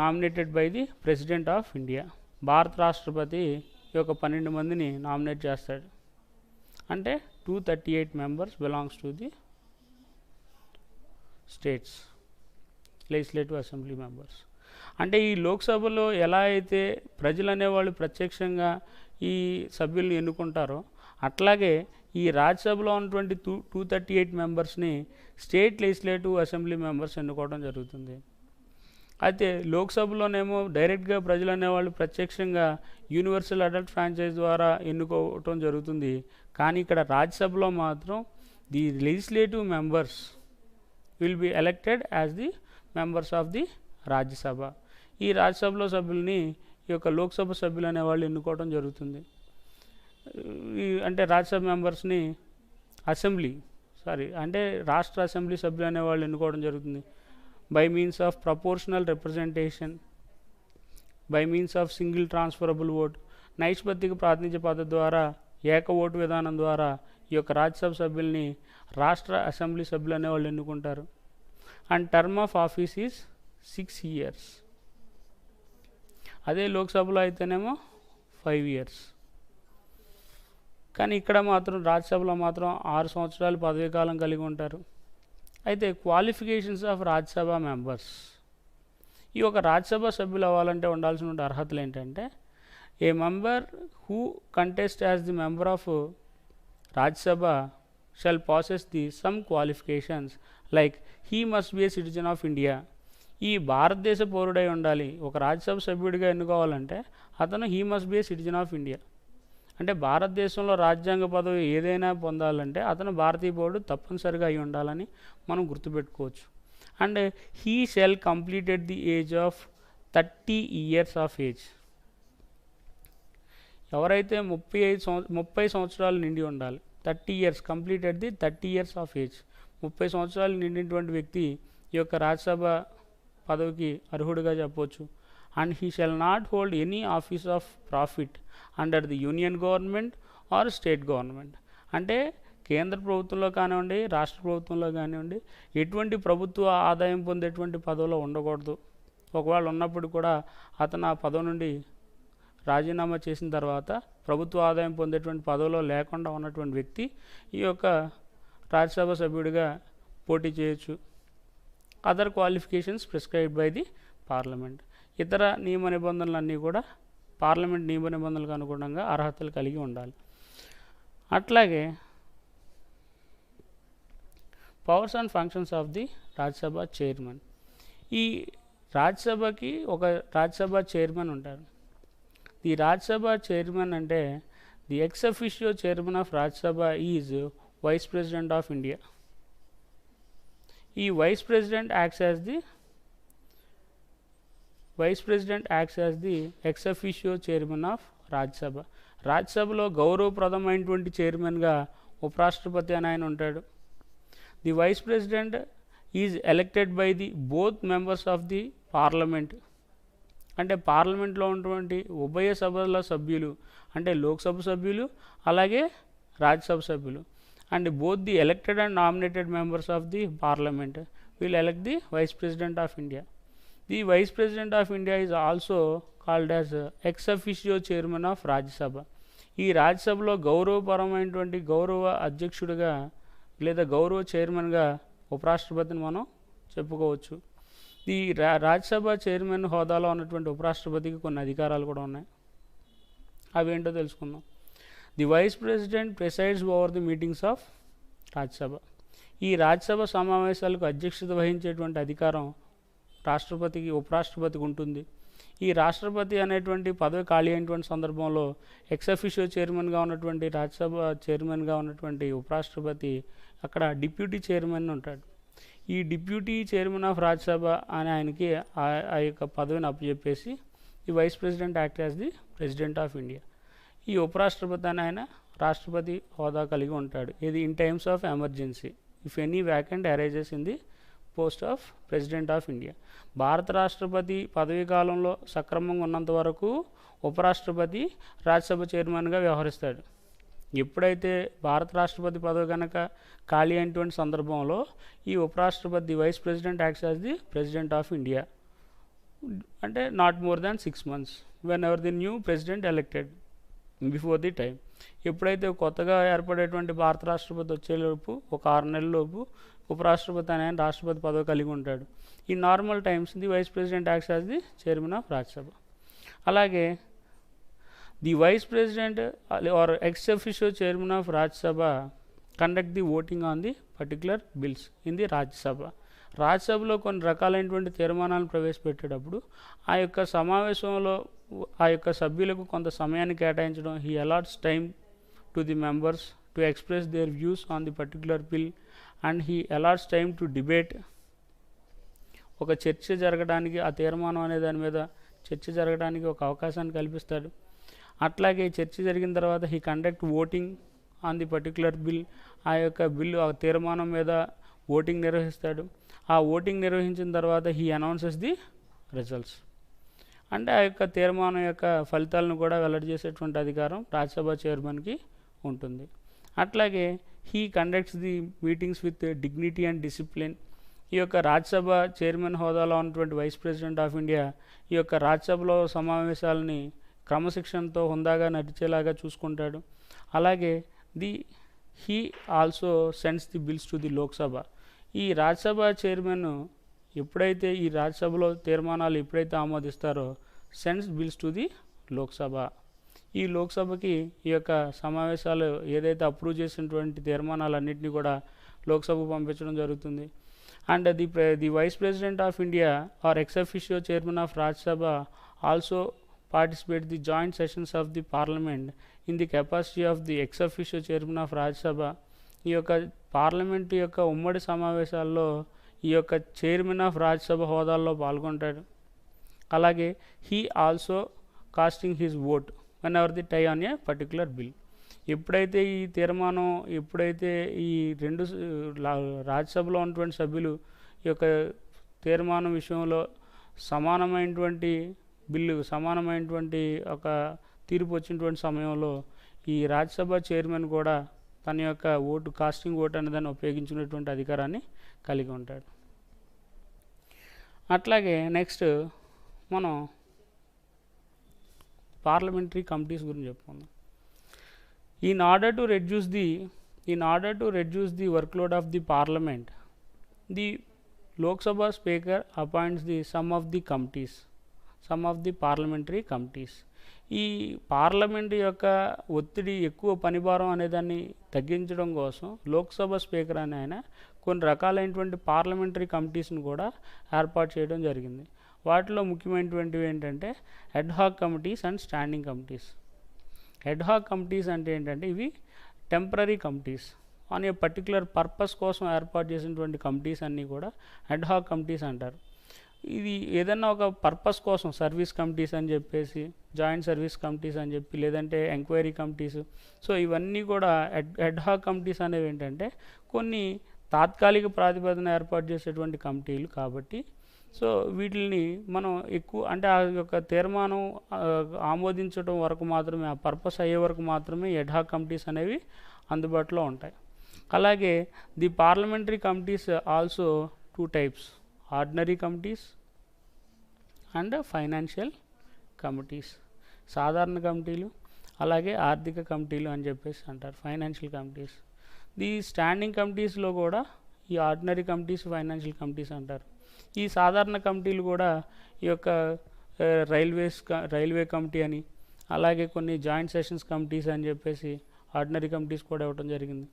nominated by the president of India. భారత రాష్ట్రపతి ఈ యొక్క 12 మందిని నామినేట్ చేస్తాడు. అంటే 238 members belongs to the states legislative assembly members. అంటే ఈ లోక్సభలో ఎలా అయితే ప్రజలు అనేవాళ్ళు ప్రత్యక్షంగా ఈ సభ్యుల్ని ఎన్నుకుంటారో, అట్లాగే ఈ రాజ్యసభలో ఉన్నటువంటి 238 మెంబర్స్ని స్టేట్ లెజిస్లేటివ్ అసెంబ్లీ మెంబర్స్ ఎన్నుకోవడం జరుగుతుంది. అయితే లోక్సభలోనేమో డైరెక్ట్గా ప్రజలు అనేవాళ్ళు ప్రత్యక్షంగా యూనివర్సల్ అడల్ట్ ఫ్రాంచైజ్ ద్వారా ఎన్నుకోవటం జరుగుతుంది. కానీ ఇక్కడ రాజ్యసభలో మాత్రం the legislative members will be elected as the members of the Rajya Sabha. ఈ రాజ్యసభలో సభ్యుల్ని ఈ యొక్క లోక్సభ సభ్యులు అనేవాళ్ళు ఎన్నుకోవడం జరుగుతుంది. అంటే రాజ్యసభ మెంబర్స్ని రాష్ట్ర అసెంబ్లీ సభ్యులు అనేవాళ్ళు ఎన్నుకోవడం జరుగుతుంది. by means of proportional representation, by means of single transferable vote. నైష్పత్తిక ప్రాతినిధ్య పద్ధతి ద్వారా ఏక ఓటు విధానం ద్వారా ఈ యొక్క రాజ్యసభ సభ్యుల్ని రాష్ట్ర అసెంబ్లీ సభ్యులు అనేవాళ్ళు ఎన్నుకుంటారు. And term of office is 6 years. అదే లోక్సభలో అయితేనేమో 5 years. కానీ ఇక్కడ మాత్రం రాజ్యసభలో మాత్రం 6 సంవత్సరాలు పదవీ కాలం కలిగి ఉంటారు. అయితే క్వాలిఫికేషన్స్ ఆఫ్ రాజ్యసభ మెంబర్స్, ఈ యొక్క రాజ్యసభ సభ్యులు అవ్వాలంటే ఉండాల్సిన అర్హతలు ఏంటంటే, ఏ member who contest as the member of Rajya Sabha shall passes the some qualifications like he must be A citizen of India. ఈ భారతదేశ పౌరుడై ఉండాలి. ఒక రాజ్యసభ సభ్యుడిగా ఎన్నుకోవాలంటే అతను he must be A citizen of India. అంటే భారతదేశంలో రాజ్యాంగ పదవి ఏదైనా పొందాలంటే అతను భారతీయ పౌరుడు తప్పనిసరిగా అయి ఉండాలని మనం గుర్తుపెట్టుకోవచ్చు. And he shall completed the age of 30 years of age. ఎవరైతే 30 సంవత్సరాలు నిండి ఉండాలి, 30 years completed the 30 years of age, 30 సంవత్సరాలు నిండినటువంటి వ్యక్తి ఈ యొక్క రాజ్యసభ పదవికి అర్హుడిగా చెప్పవచ్చు. And he shall not hold any office of profit under the union government or state government. అంటే కేంద్ర ప్రభుత్వంలో కానివ్వండి, రాష్ట్ర ప్రభుత్వంలో కానివ్వండి, ఎటువంటి ప్రభుత్వ ఆదాయం పొందేటువంటి పదవిలో ఉండకూడదు. ఒకవేళ ఉన్నప్పుడు కూడా అతను ఆ పదవి నుండి రాజీనామా చేసిన తర్వాత ప్రభుత్వ ఆదాయం పొందేటువంటి పదవిలో లేకుండా ఉన్నటువంటి వ్యక్తి ఈ యొక్క రాజ్యసభ సభ్యుడిగా పోటీ చేయొచ్చు. Other qualifications prescribed by the parliament. ఇతర నియమ నిబంధనలన్నీ కూడా పార్లమెంట్ నియమ నిబంధనలకు అనుగుణంగా అర్హతలు కలిగి ఉండాలి. అట్లాగే powers and functions of the Rajya Sabha chairman. ఈ రాజ్యసభకి ఒక రాజ్యసభ చైర్మన్ ఉంటారు. ది రాజ్యసభ చైర్మన్ అంటే the ex officio chairman of Rajya Sabha is vice president of India. ఈ vice president acts as the ex officio chairman of Rajya Sabha. రాజ్యసభలో గౌరవప్రదమైనటువంటి చైర్మన్గా ఉపరాష్ట్రపతి అని ఆయన ఉంటాడు. The vice president is elected by the both members of the parliament. అంటే పార్లమెంట్లో ఉన్నటువంటి ఉభయ సభల సభ్యులు, అంటే లోక్సభ సభ్యులు అలాగే రాజ్యసభ సభ్యులు, and both the elected and nominated members of the parliament will elect the vice president of India. The vice president of India is also called as ex officio chairman of Rajya Sabha. ఈ రాజ్యసభలో గౌరవపరమైనటువంటి గౌరవ అధ్యక్షుడిగా లేదా గౌరవ చైర్మన్గా ఉపరాష్ట్రపతిని మనం చెప్పుకోవచ్చు. ఈ రాజ్యసభ చైర్మన్ హోదాలో ఉన్నటువంటి ఉపరాష్ట్రపతికి కొన్ని అధికారాలు కూడా ఉన్నాయి. అవి ఏంటో తెలుసుకుందాం. The vice president presides over the meetings of Rajya Sabha. ఈ రాజ్యసభ సమావేశాలకు అధ్యక్షత వహించేటువంటి అధికారం రాష్ట్రపతికి, ఉపరాష్ట్రపతికి ఉంటుంది. ఈ రాష్ట్రపతి అనేటువంటి పదవి ఖాళీ అయినటువంటి సందర్భంలో ఎక్స్ అఫిషియో చైర్మన్గా ఉన్నటువంటి రాజ్యసభ చైర్మన్గా ఉన్నటువంటి ఉపరాష్ట్రపతి అక్కడ డిప్యూటీ చైర్మన్ ఉంటాడు. ఈ డిప్యూటీ చైర్మన్ ఆఫ్ రాజ్యసభ అని ఆయనకి ఆ యొక్క పదవిని అప్పచెప్పేసి ఈ vice president act as the president of India. ఈ ఉపరాష్ట్రపతి అని ఆయన రాష్ట్రపతి హోదా కలిగి ఉంటాడు. ఇది in times of emergency if any vacant arises in the post of president of India. భారత రాష్ట్రపతి పదవీ కాలంలో సక్రమంగా ఉన్నంత వరకు ఉపరాష్ట్రపతి రాజ్యసభ చైర్మన్గా వ్యవహరిస్తాడు. ఎప్పుడైతే భారత రాష్ట్రపతి పదవి కనుక ఖాళీ అయినటువంటి సందర్భంలో ఈ ఉపరాష్ట్రపతి the vice president acts as the president of India, అంటే not more than 6 months whenever the new president elected before the time. ఎప్పుడైతే కొత్తగా ఏర్పడేటువంటి భారత రాష్ట్రపతి వచ్చేలోపు ఒక 6 నెలలలోపు ఉపరాష్ట్రపతి అనే రాష్ట్రపతి పదవి కలిగి ఉంటాడు. ఈ normal times the vice president acts as the chairman of Rajya Sabha. అలాగే the vice president are ex officio chairman of Rajya Sabha conduct the voting on the particular bills in the Rajya Sabha. రాజ్యసభలో కొన్ని రకాలైనటువంటి తీర్మానాలను ప్రవేశపెట్టేటప్పుడు ఆ యొక్క సమావేశంలో ఆ యొక్క సభ్యులకు కొంత సమయాన్ని కేటాయించడం, he allots time to the members to express there views on the particular bill and he allots time to debate. ఒక చర్చ జరగడానికి, ఆ తీర్మానం అనే దాని మీద చర్చ జరగడానికి ఒక అవకాశాన్ని కల్పిస్తాడు. అట్లాగే చర్చ జరిగిన తర్వాత he conduct voting on the particular bill. ఆ యొక్క బిల్లు, ఆ తీర్మానం మీద ఓటింగ్ నిర్వహిస్తాడు. ఆ ఓటింగ్ నిర్వహించిన తర్వాత హీ అనౌన్సెస్ ది రిజల్ట్స్. అంటే ఆ యొక్క తీర్మానం యొక్క ఫలితాలను కూడా వెల్లడి చేసేటువంటి అధికారం రాజ్యసభ చైర్మన్కి ఉంటుంది. అట్లాగే he conducts the meetings with dignity and discipline. ఈ యొక్క రాజ్యసభ చైర్మన్ హోదాలో ఉన్నటువంటి వైస్ ప్రెసిడెంట్ ఆఫ్ ఇండియా ఈ యొక్క రాజ్యసభలో సమావేశాలని క్రమశిక్షణతో హుందాగా నడిచేలాగా చూసుకుంటాడు. అలాగే he also sends the bills to the Lok Sabha. ఈ రాజ్యసభ చైర్మన్ ఎప్పుడైతే ఈ రాజ్యసభలో తీర్మానాలు ఎప్పుడైతే ఆమోదిస్తారో sends bills to the Lok Sabha. ఈ లోక్సభకి ఈ యొక్క సమావేశాలు ఏదైతే అప్రూవ్ చేసినటువంటి తీర్మానాలన్నింటినీ కూడా లోక్సభకు పంపించడం జరుగుతుంది. And the vice president of India or ex officio chairman of Rajya Sabha also participate the joint sessions of the parliament in the capacity of the ex officio chairman of Rajya Sabha. ఈ యొక్క పార్లమెంటు యొక్క ఉమ్మడి సమావేశాల్లో ఈ యొక్క చైర్మన్ ఆఫ్ రాజ్యసభ హోదాల్లో పాల్గొంటాడు. అలాగే he also casting his vote whenever the tie on a particular bill. ఎప్పుడైతే ఈ తీర్మానం ఎప్పుడైతే ఈ రెండు రాజ్యసభలో ఉన్నటువంటి సభ్యులు ఈ యొక్క తీర్మానం విషయంలో సమానమైనటువంటి ఒక తీర్పు వచ్చినటువంటి సమయంలో ఈ రాజ్యసభ చైర్మన్ కూడా తన యొక్క కాస్టింగ్ ఓట్ అనే దాన్ని ఉపయోగించుకునేటువంటి అధికారాన్ని కలిగి ఉంటాడు. అట్లాగే నెక్స్ట్ మనం పార్లమెంటరీ కమిటీస్ గురించి చెప్పుకుందాం. In order to reduce the workload of the parliament, the Lok Sabha speaker appoints some of the parliamentary committees. ఈ పార్లమెంట్ యొక్క ఒత్తిడి ఎక్కువ పనిభారం అనేదాన్ని తగ్గించడం కోసం లోక్సభ స్పీకర్ అని ఆయన కొన్ని రకాలైనటువంటి పార్లమెంటరీ కమిటీస్ని కూడా ఏర్పాటు చేయడం జరిగింది. వాటిలో ముఖ్యమైనటువంటివి ఏంటంటే ad hoc committees and standing committees. Ad hoc committees అంటే ఏంటంటే ఇవి temporary committees on a particular purpose కోసం ఏర్పాటు చేసినటువంటి కమిటీస్ అన్నీ కూడా హెడ్ హాక్ కమిటీస్ అంటారు. ఇది ఏదన్నా ఒక పర్పస్ కోసం సర్వీస్ కమిటీస్ అని చెప్పేసి, జాయింట్ సర్వీస్ కమిటీస్ అని చెప్పి, లేదంటే ఎంక్వైరీ కమిటీస్. సో ఇవన్నీ కూడా హెడ్ హాక్ కమిటీస్ అనేవి ఏంటంటే కొన్ని తాత్కాలిక ప్రాతిపదికన ఏర్పాటు చేసేటువంటి కమిటీలు కాబట్టి సో వీటిని మనం ఎక్కువ అంటే ఆ యొక్క తీర్మానం ఆమోదించడం వరకు మాత్రమే, ఆ పర్పస్ అయ్యే వరకు మాత్రమే హెడ్ హాక్ కమిటీస్ అనేవి అందుబాటులో ఉంటాయి. అలాగే the parliamentary committees also 2 types, ordinary committees and financial committees. సాధారణ కమిటీలు అలాగే ఆర్థిక కమిటీలు అని చెప్పేసి అంటారు, ఫైనాన్షియల్ కమిటీస్. ది స్టాండింగ్ కమిటీస్లో కూడా ఈ ఆర్డినరీ కమిటీస్, ఫైనాన్షియల్ కమిటీస్ అంటారు. ఈ సాధారణ కమిటీలు కూడా ఈ యొక్క రైల్వే కమిటీ అని, అలాగే కొన్ని జాయింట్ సెషన్స్ కమిటీస్ అని చెప్పేసి ఆర్డినరీ కమిటీస్ కూడా ఇవ్వడం జరిగింది.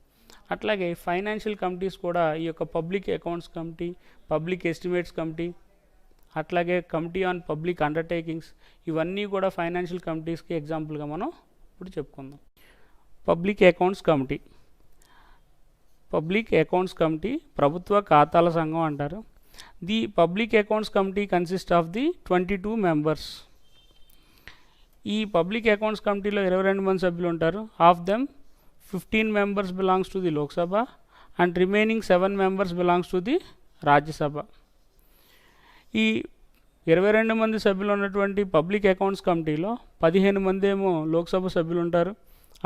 అట్లాగే ఫైనాన్షియల్ కమిటీస్ కూడా ఈ యొక్క public accounts committee, public estimates committee, అట్లాగే కమిటీ ఆన్ పబ్లిక్ అండర్టేకింగ్స్, ఇవన్నీ కూడా ఫైనాన్షియల్ కమిటీస్కి ఎగ్జాంపుల్గా మనం ఇప్పుడు చెప్పుకుందాం. పబ్లిక్ అకౌంట్స్ కమిటీ ప్రభుత్వ ఖాతాల సంఘం అంటారు. The public accounts committee consist of the 22 members. ఈ పబ్లిక్ అకౌంట్స్ కమిటీలో 22 మంది సభ్యులు ఉంటారు. Of them 15 members belongs to the Lok Sabha and remaining 7 members belongs to the Rajya Sabha. ఈ 22 మంది సభ్యులు ఉన్నటువంటి పబ్లిక్ అకౌంట్స్ కమిటీలో 15 మంది ఏమో లోక్సభ సభ్యులు ఉంటారు.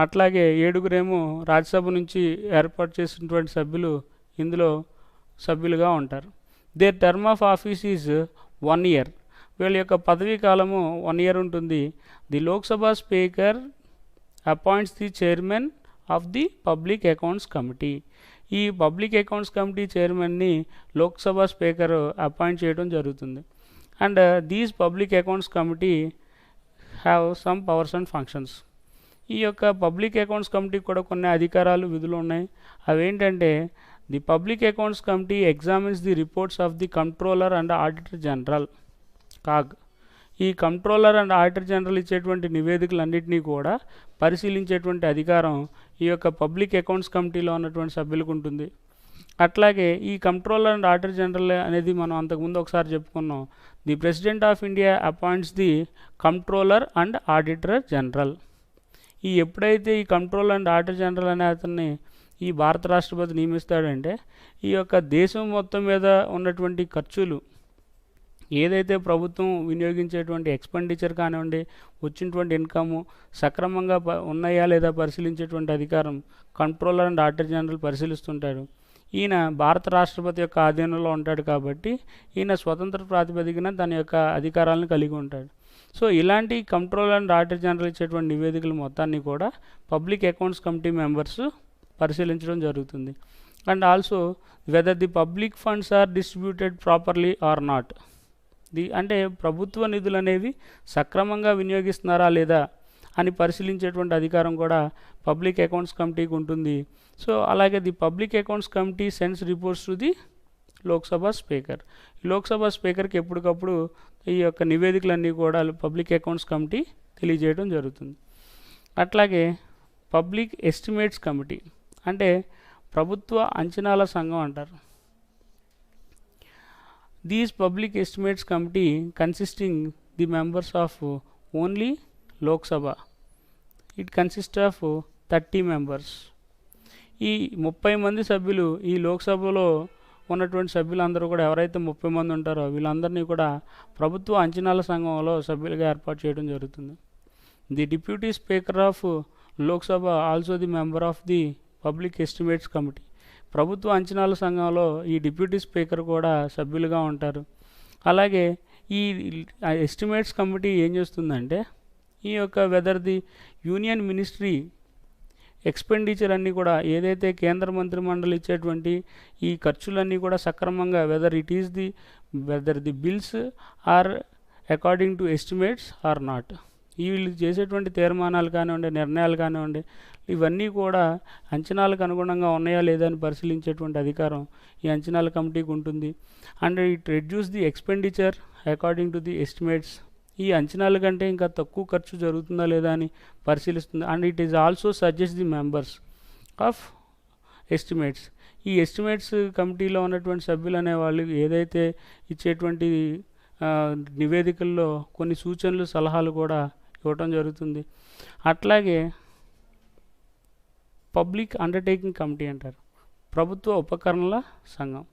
అట్లాగే 7 రాజ్యసభ నుంచి ఏర్పాటు చేసినటువంటి సభ్యులు ఇందులో సభ్యులుగా ఉంటారు. Their term of office is 1 year. వీళ్ళ యొక్క పదవీ కాలము 1 year ఉంటుంది. The Lok Sabha speaker appoints the chairman of the public accounts committee. ఈ పబ్లిక్ అకౌంట్స్ కమిటీ చైర్మన్ని లోక్సభ స్పీకర్ అపాయింట్ చేయడం జరుగుతుంది. And these public accounts committee have some powers and functions. ఈ యొక్క పబ్లిక్ అకౌంట్స్ కమిటీకి కూడా కొన్ని అధికారాలు, విధులు ఉన్నాయి. అవేంటంటే the public accounts committee examines the reports of the controller and auditor general CAG. ఈ కంట్రోలర్ అండ్ ఆడిటర్ జనరల్ ఇచ్చేటువంటి నివేదికలన్నింటినీ కూడా పరిశీలించేటువంటి అధికారం ఈ యొక్క పబ్లిక్ అకౌంట్స్ కమిటీలో ఉన్నటువంటి సభ్యులకు ఉంటుంది. అట్లాగే ఈ కంట్రోలర్ అండ్ ఆడిటర్ జనరల్ అనేది మనం అంతకుముందు ఒకసారి చెప్పుకున్నాం. The president of India appoints the controller and auditor general. ఎప్పుడైతే ఈ కంట్రోలర్ అండ్ ఆడిటర్ జనరల్ అనే అతన్ని ఈ భారత రాష్ట్రపతి నియమిస్తాడంటే ఈ యొక్క దేశం మొత్తం మీద ఉన్నటువంటి ఖర్చులు ఏదైతే ప్రభుత్వం వినియోగించేటువంటి ఎక్స్పెండిచర్ కానివ్వండి, వచ్చినటువంటి ఇన్కము సక్రమంగా ఉన్నాయా లేదా పరిశీలించేటువంటి అధికారం కంట్రోలర్ అండ్ ఆడిటర్ జనరల్ పరిశీలిస్తుంటాడు. ఈయన భారత రాష్ట్రపతి యొక్క ఆధీనంలో ఉంటాడు కాబట్టి ఈయన స్వతంత్ర ప్రాతిపదికన తన యొక్క అధికారాలను కలిగి ఉంటాడు. సో ఇలాంటి కంట్రోలర్ అండ్ ఆడిటర్ జనరల్ ఇచ్చేటువంటి నివేదికలు మొత్తాన్ని కూడా పబ్లిక్ అకౌంట్స్ కమిటీ మెంబర్స్ పరిశీలించడం జరుగుతుంది. And also whether the public funds are distributed properly or not, అంటే ప్రభుత్వ నిధులు అనేవి సక్రమంగా వినియోగిస్తున్నారా లేదా అని పరిశీలించేటువంటి అధికారం కూడా పబ్లిక్ అకౌంట్స్ కమిటీకి ఉంటుంది. సో అలాగే the public accounts committee sends reports to the Lok Sabha speaker. Lok Sabha స్పీకర్కి ఎప్పటికప్పుడు ఈ యొక్క నివేదికలన్నీ కూడా పబ్లిక్ అకౌంట్స్ కమిటీ తెలియజేయడం జరుగుతుంది. అట్లాగే పబ్లిక్ ఎస్టిమేట్స్ కమిటీ అంటే ప్రభుత్వ అంచనాల సంఘం అంటారు. These public estimates committee consisting the members of only Lok Sabha. It consists of 30 members. ఈ 30 మంది సభ్యులు ఈ లోక్సభలో ఉన్నటువంటి సభ్యులందరూ కూడా ఎవరైతే 30 మంది ఉంటారో వీళ్ళందరినీ కూడా ప్రభుత్వ అంచనాల సంఘంలో సభ్యులుగా ఏర్పాటు చేయడం జరుగుతుంది. The deputy speaker of Lok Sabha also the member of the public estimates committee. ప్రభుత్వ అంచనాల సంఘంలో ఈ డిప్యూటీ స్పీకర్ కూడా సభ్యులుగా ఉంటారు. అలాగే ఈ ఎస్టిమేట్స్ కమిటీ ఏం చేస్తుందంటే ఈ యొక్క whether the union ministry expenditure అన్నీ కూడా ఏదైతే కేంద్ర మంత్రి మండలి ఇచ్చేటువంటి ఈ ఖర్చులన్నీ కూడా సక్రమంగా whether the bills are according to estimates or not, వీళ్ళు చేసేటువంటి తీర్మానాలు కానివ్వండి, నిర్ణయాలు కానివ్వండి, ఇవన్నీ కూడా అంచనాలకు అనుగుణంగా ఉన్నాయా లేదా అని పరిశీలించేటువంటి అధికారం ఈ అంచనాల కమిటీకి ఉంటుంది. And it reduce the expenditure according to the estimates. ఈ అంచనాల కంటే ఇంకా తక్కువ ఖర్చు జరుగుతుందా లేదా అని పరిశీలిస్తుంది. And it is also suggest the members of estimates. ఈ ఎస్టిమేట్స్ కమిటీలో ఉన్నటువంటి సభ్యులు అనేవాళ్ళు ఏదైతే ఇచ్చేటువంటి నివేదికల్లో కొన్ని సూచనలు సలహాలు కూడా ఇవ్వటం జరుగుతుంది. అట్లాగే పబ్లిక్ అండర్టేకింగ్ కమిటీ అంటారు, ప్రభుత్వ ఉపకరణల సంఘం.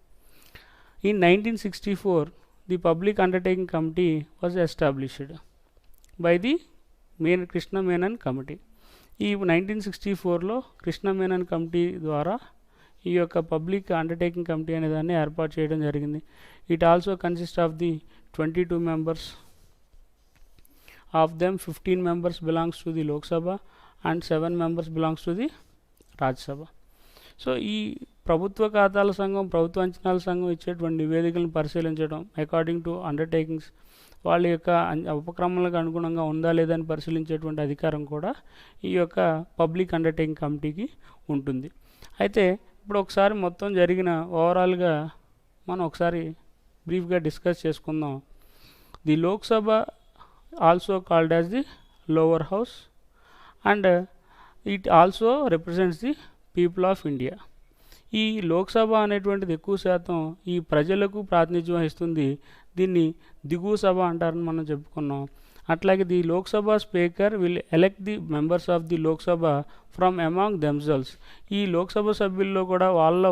In 1964 the public undertaking committee was established by the Krishna Menon committee. ఈ 1964లో కృష్ణ మేనన్ కమిటీ ద్వారా ఈ యొక్క పబ్లిక్ అండర్టేకింగ్ కమిటీ అనే దాన్ని ఏర్పాటు చేయడం జరిగింది. It also consist of the 22 members. Of them 15 members belongs to the Lok Sabha and 7 members belongs to the Rajya Sabha. So ఈ ప్రభుత్వ ఖాతాల సంఘం, ప్రభుత్వ అంచనాల సంఘం ఇచ్చేటువంటి నివేదికలను పరిశీలించడం అకార్డింగ్ టు అండర్టేకింగ్స్, వాళ్ళ యొక్క ఉపక్రమాలకు అనుగుణంగా ఉందా లేదా అని పరిశీలించేటువంటి అధికారం కూడా ఈ యొక్క పబ్లిక్ అండర్టేకింగ్ కమిటీకి ఉంటుంది. అయితే ఇప్పుడు ఒకసారి మొత్తం జరిగిన ఓవరాల్గా మనం ఒకసారి బ్రీఫ్గా డిస్కస్ చేసుకుందాం. The Lok Sabha also called as the lower house and it also represents the people of India. ఈ లోక్సభ అనేటువంటిది ఎక్కువ శాతం ఈ ప్రజలకు ప్రాతినిధ్యం వహిస్తుంది. దీన్ని దిగువ సభ అంటారని మనం చెప్పుకున్నాం. అట్లాగే the Lok Sabha speaker will elect the members of the Lok Sabha from among themselves. ఈ లోక్సభ సభ్యుల్లో కూడా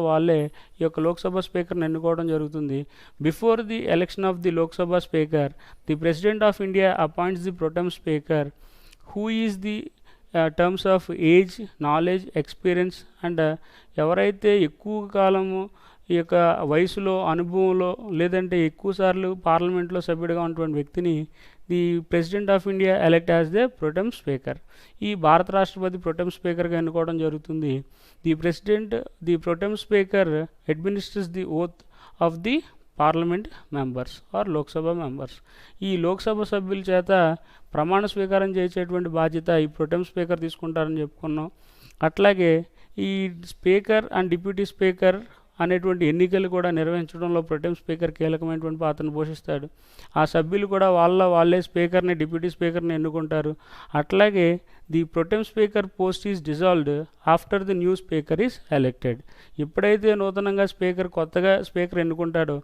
వాళ్ళే ఈ యొక్క లోక్సభ స్పీకర్ని ఎన్నుకోవడం జరుగుతుంది. Before the election of the Lok Sabha speaker the president of India appoints the pro tem speaker who is the terms of age, knowledge, experience and ఎవరైతే ఎక్కువ కాలము ఈ యొక్క వయసులో, అనుభవంలో లేదంటే ఎక్కువసార్లు పార్లమెంట్లో సభ్యుడిగా ఉన్నటువంటి వ్యక్తిని the president of India elect as the pro tem speaker. ఈ భారత రాష్ట్రపతి ప్రొటెమ్ స్పీకర్గా ఎన్నుకోవడం జరుగుతుంది. The pro tem speaker administrates the oath of the parliament members or Lok Sabha members. ఈ లోక్సభ సభ్యుల చేత ప్రమాణ స్వీకారం చేసేటువంటి బాధ్యత ఈ ప్రొటెమ్ స్పీకర్ తీసుకుంటారని చెప్పుకున్నాం. అట్లాగే ఈ స్పీకర్ అండ్ డిప్యూటీ స్పీకర్ అనేటువంటి ఎన్నికలు కూడా నిర్వహించడంలో ప్రొటెమ్ స్పీకర్ కీలకమైనటువంటి పాత్రను పోషిస్తాడు. ఆ సభ్యులు కూడా వాళ్ళే స్పీకర్ని, డిప్యూటీ స్పీకర్ని ఎన్నుకుంటారు. అట్లాగే the pro tem speaker post is dissolved after the new speaker is elected. ఎప్పుడైతే నూతనంగా కొత్తగా స్పీకర్ ఎన్నుకుంటాడో,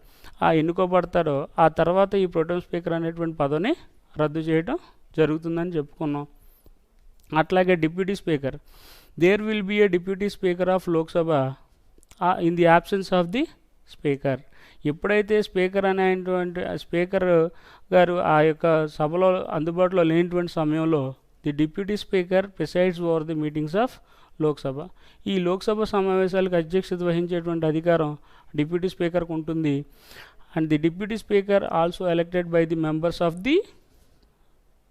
ఎన్నుకోబడతాడో ఆ తర్వాత ఈ ప్రొటెమ్ స్పీకర్ అనేటువంటి పదవిని రద్దు చేయడం జరుగుతుందని చెప్పుకున్నాం. అట్లాగే deputy speaker, there will be a deputy speaker of Lok Sabha in the absence of the speaker. ఎప్పుడైతే స్పీకర్ అనేటువంటి స్పీకర్ గారు ఆ యొక్క సభలో అందుబాటులో లేనటువంటి సమయంలో the deputy speaker presides over the meetings of Lok Sabha. ఈ లోక్సభ సమావేశాలకు అధ్యక్షత వహించేటువంటి అధికారం డిప్యూటీ స్పీకర్కు ఉంటుంది. And the deputy speaker also elected by the members of the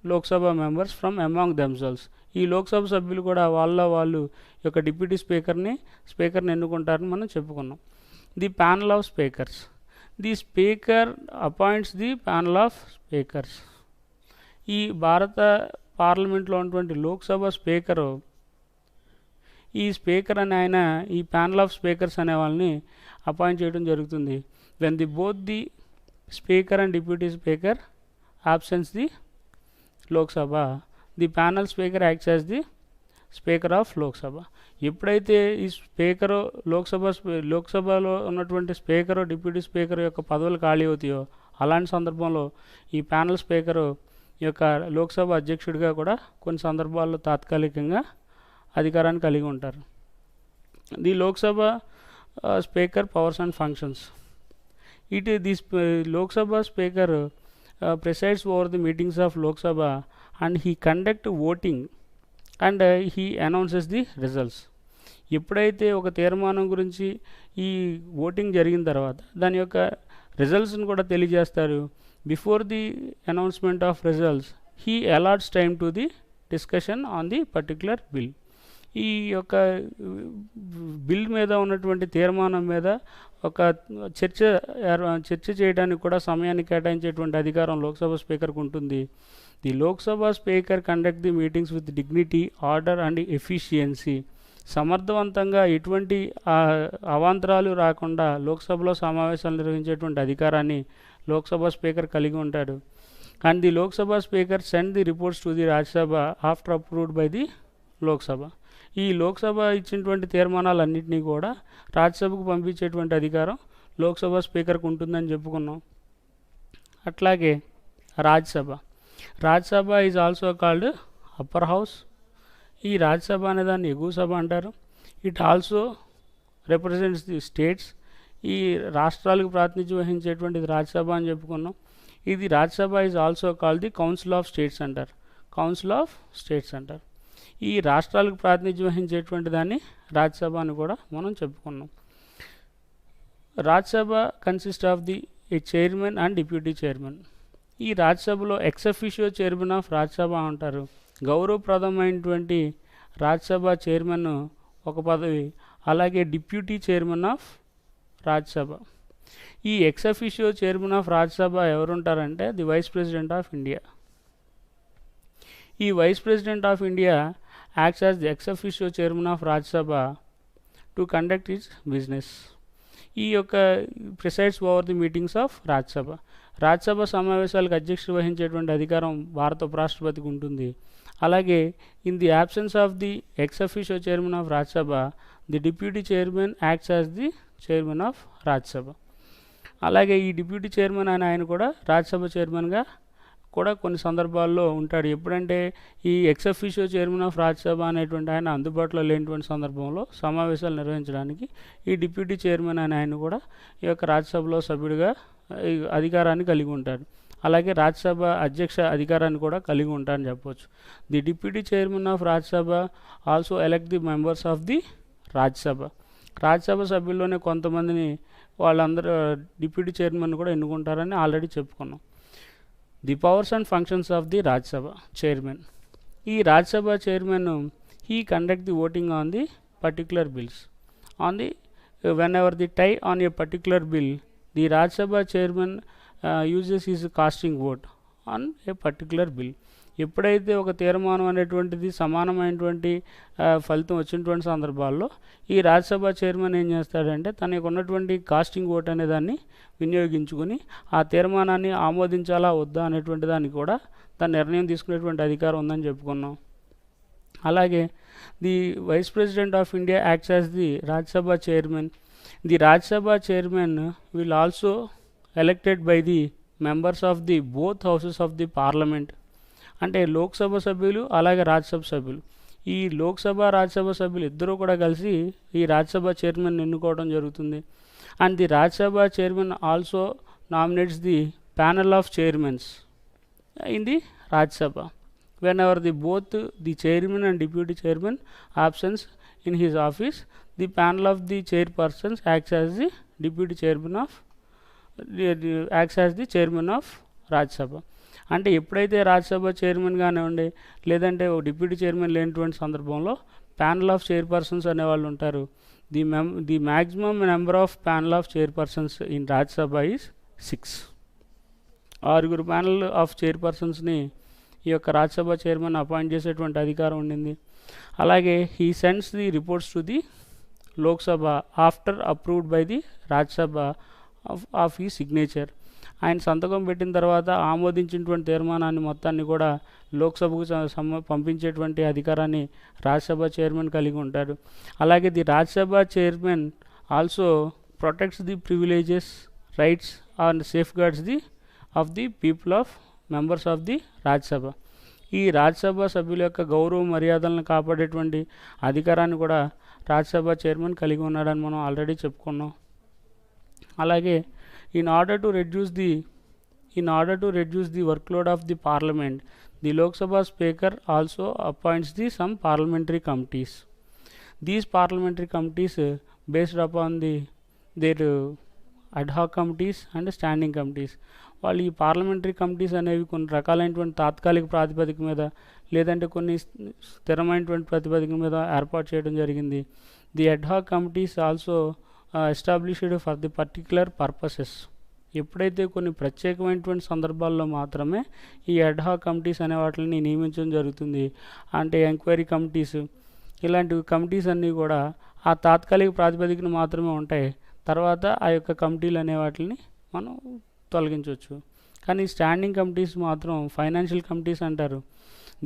Lok Sabha members from among themselves. ఈ లోక్సభ సభ్యులు కూడా వాళ్ళు యొక్క డిప్యూటీ స్పీకర్ని ఎన్నుకుంటారని మనం చెప్పుకున్నాం. The panel of speakers. The speaker appoints the panel of speakers. ఈ భారత పార్లమెంట్లో ఉన్నటువంటి లోక్సభ స్పీకరు, ఈ స్పీకర్ అని ఆయన ఈ ప్యానల్ ఆఫ్ స్పీకర్స్ అనే వాళ్ళని అపాయింట్ చేయడం జరుగుతుంది. When the both the speaker and deputy speaker absents the Lok Sabha, the panel speaker acts as the speaker of Lok Sabha. ఎప్పుడైతే ఈ స్పీకరు లోక్సభలో ఉన్నటువంటి స్పీకరు డిప్యూటీ స్పీకర్ యొక్క పదవులు ఖాళీ అవుతాయో అలాంటి సందర్భంలో ఈ ప్యానల్ స్పీకరు యొక్క లోక్సభ అధ్యక్షుడిగా కూడా కొన్ని సందర్భాల్లో తాత్కాలికంగా అధికారాన్ని కలిగి ఉంటారు. The Lok Sabha speaker powers and functions. The Lok Sabha speaker presides over the meetings of Lok Sabha and he conduct voting and he announces the results. ఎప్పుడైతే ఒక తీర్మానం గురించి ఈ ఓటింగ్ జరిగిన తర్వాత దాని యొక్క రిజల్ట్స్ని కూడా తెలియజేస్తారు. Before the announcement of results he allots time to the discussion on the particular bill. ఈ యొక్క బిల్ మీద ఉన్నటువంటి తీర్మానం మీద ఒక చర్చ చేయడానికి కూడా సమయాన్ని కేటాయించేటువంటి అధికారం లోక్సభ స్పీకర్కు ఉంటుంది. The Lok Sabha speaker conduct the meetings with dignity, order and efficiency. సమర్థవంతంగా ఎటువంటి అవాంతరాలు రాకుండా లోక్సభలో సమావేశాలు నిర్వహించేటువంటి అధికారాన్ని లోక్సభ స్పీకర్ కలిగి ఉంటాడు. And the Lok Sabha speaker send the reports to the Rajya Sabha after approved by the Lok Sabha. ఈ లోక్సభ ఇచ్చినటువంటి తీర్మానాలన్నింటినీ కూడా రాజ్యసభకు పంపించేటువంటి అధికారం లోక్సభ స్పీకర్కు ఉంటుందని చెప్పుకున్నాం. అట్లాగే Rajya Sabha is also called upper house. ఈ రాజ్యసభ అనే దాన్ని ఎగువ సభ అంటారు. It also represents the states. ఈ రాష్ట్రాలకు ప్రాతినిధ్యం వహించేటువంటిది రాజ్యసభ అని చెప్పుకున్నాం. ఇది Rajya Sabha is also called the council of states అంటారు. ఈ రాష్ట్రాలకు ప్రాతినిధ్యం వహించేటువంటి దాన్ని రాజ్యసభ అని కూడా మనం చెప్పుకున్నాం. Rajya Sabha consist of the A chairman and deputy chairman. ఈ రాజ్యసభలో X officio chairman of Rajya Sabha అంటారు. గౌరవప్రదమైనటువంటి రాజ్యసభ చైర్మన్ ఒక పదవి, అలాగే డిప్యూటీ చైర్మన్ ఆఫ్ రాజ్యసభ. ఈ ex officio chairman of Rajya Sabha ఎవరుంటారంటే the vice president of India. ఈ vice president of India acts as the ex officio chairman of Rajya Sabha to conduct his business. ఈ యొక్క presides over the meetings of Rajya Sabha సమావేశాలకు అధ్యక్షత వహించేటువంటి అధికారం భారత ఉపరాష్ట్రపతికి ఉంటుంది. అలాగే in the absence of the ex officio chairman of Rajya Sabha the deputy chairman acts as the chairman of Rajya Sabha. అలాగే ఈ డిప్యూటీ చైర్మన్ అని ఆయన కూడా రాజ్యసభ చైర్మన్గా కూడా కొన్ని సందర్భాల్లో ఉంటాడు. ఎప్పుడంటే ఈ ex officio chairman of Rajya Sabha అనేటువంటి ఆయన అందుబాటులో లేనటువంటి సందర్భంలో సమావేశాలు నిర్వహించడానికి ఈ డిప్యూటీ చైర్మన్ అనే ఆయన కూడా ఈ యొక్క రాజ్యసభలో సభ్యుడిగా అధికారాన్ని కలిగి ఉంటాడు. అలాగే రాజ్యసభ అధ్యక్ష అధికారాన్ని కూడా కలిగి ఉంటారని చెప్పవచ్చు. The deputy chairman of Rajya Sabha also elect the members of the Rajya Sabha సభ్యుల్లోనే కొంతమందిని వాళ్ళందరూ డిప్యూటీ చైర్మన్ కూడా ఎన్నుకుంటారని ఆల్రెడీ చెప్పుకున్నాం. The powers and functions of the Rajya Sabha chairman. ఈ Rajya Sabha chairman he conduct the voting on the particular bills. Whenever the tie on a particular bill, the Rajya Sabha chairman uses is casting vote on a particular bill. ఎప్పుడైతే ఒక తీర్మానం అనేటువంటిది సమానమైనటువంటి ఫలితం వచ్చినటువంటి సందర్భాల్లో ఈ రాజ్యసభ చైర్మన్ ఏం చేస్తాడంటే తనకు ఉన్నటువంటి కాస్టింగ్ ఓట్ అనే దాన్ని వినియోగించుకుని ఆ తీర్మానాన్ని ఆమోదించాలా వద్దా అనేటువంటి దాన్ని కూడా తన నిర్ణయం తీసుకునేటువంటి అధికారం ఉందని చెప్పుకున్నాం. అలాగే the vice president of India acts as the Rajya Sabha chairman. The Rajya Sabha chairman will also elected by the members of the both houses of the parliament. అంటే లోక్సభ సభ్యులు అలాగే రాజ్యసభ సభ్యులు, ఈ లోక్సభ రాజ్యసభ సభ్యులు ఇద్దరూ కూడా కలిసి ఈ రాజ్యసభ చైర్మన్ ఎన్నుకోవడం జరుగుతుంది. and the Rajya Sabha chairman also nominates the panel of chairmen in the Rajya Sabha. Whenever both the chairman and deputy chairman absent in his office, the panel of the chairpersons acts as the deputy chairman of acts as the chairman of Rajya Sabha. అంటే ఎప్పుడైతే Rajya Sabha chairman కానివ్వండి లేదంటే deputy chairman లేనటువంటి సందర్భంలో panel of chairpersons అనేవాళ్ళు ఉంటారు. The maximum number of panel of chairpersons in Rajya Sabha is 6. 6 panel of చైర్పర్సన్స్ని ఈ యొక్క రాజ్యసభ చైర్మన్ అపాయింట్ చేసేటువంటి అధికారం ఉండింది. అలాగే he sends the reports to the Lok Sabha after approved by the Rajya Sabha of ఈ సిగ్నేచర్. ఆయన సంతకం పెట్టిన తర్వాత ఆమోదించినటువంటి తీర్మానాన్ని మొత్తాన్ని కూడా లోక్సభకు పంపించేటువంటి అధికారాన్ని రాజ్యసభ చైర్మన్ కలిగి ఉంటారు. అలాగే the Rajya Sabha chairman also protects the privileges, rights and safe guards of the people of members of the Rajya Sabha. ఈ రాజ్యసభ సభ్యుల యొక్క గౌరవ మర్యాదలను కాపాడేటువంటి అధికారాన్ని కూడా రాజ్యసభ చైర్మన్ కలిగి ఉన్నాడని మనం ఆల్రెడీ చెప్పుకున్నాం. అలాగే in order to reduce the workload of the parliament, the Lok Sabha speaker also appoints some parliamentary committees. These parliamentary committees based upon their ad hoc committees and standing committees. వాళ్ళు ఈ parliamentary committees అనేవి కొన్ని రకాలైనటువంటి తాత్కాలిక ప్రాతిపదిక మీద లేదంటే కొన్ని స్థిరమైనటువంటి ప్రాతిపదిక మీద ఏర్పాటు చేయడం జరిగింది. The ad hoc committees also established for the particular purposes. ఎప్పుడైతే కొన్ని ప్రత్యేకమైనటువంటి సందర్భాల్లో మాత్రమే ఈ అడ్ హాక్ కమిటీస్ అనే వాటిని నియమించడం జరుగుతుంది. అంటే ఎంక్వైరీ కమిటీస్, ఇలాంటి కమిటీస్ అన్నీ కూడా ఆ తాత్కాలిక ప్రాతిపదికన మాత్రమే ఉంటాయి. తర్వాత ఆ యొక్క కమిటీలు అనే వాటిని మనం తొలగించవచ్చు. కానీ స్టాండింగ్ కమిటీస్ మాత్రం ఫైనాన్షియల్ కమిటీస్ అంటారు.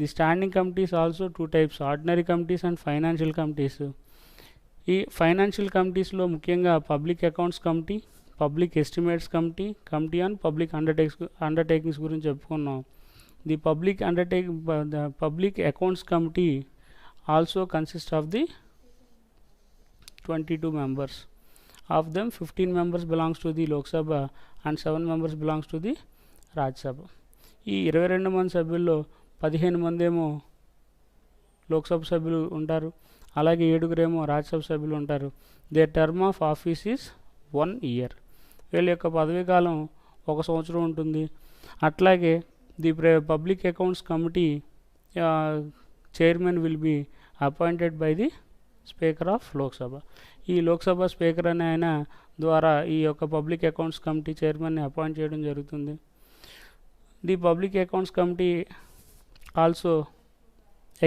The standing committees also 2 types, ordinary committees and financial committees. ఈ ఫైనాన్షియల్ కమిటీస్లో ముఖ్యంగా public accounts committee, public estimates committee, committee on public undertakings గురించి చెప్పుకున్నాం. The public accounts committee also consist of the 22 members. Of them 15 members belongs to the Lok Sabha and 7 members belongs to the Rajya Sabha. ఈ 22 మంది సభ్యుల్లో 15 మంది ఏమో లోక్సభ సభ్యులు ఉంటారు, అలాగే 7 రాజ్యసభ సభ్యులు ఉంటారు. Their term of office is 1 year. వీళ్ళ యొక్క పదవీ కాలం 1 సంవత్సరం ఉంటుంది. అట్లాగే the public accounts committee chairman will be appointed by the speaker of Lok Sabha. ఈ లోక్సభ స్పీకర్ అనే ఆయన ద్వారా ఈ యొక్క పబ్లిక్ అకౌంట్స్ కమిటీ చైర్మన్ని అపాయింట్ చేయడం జరుగుతుంది. The public accounts committee also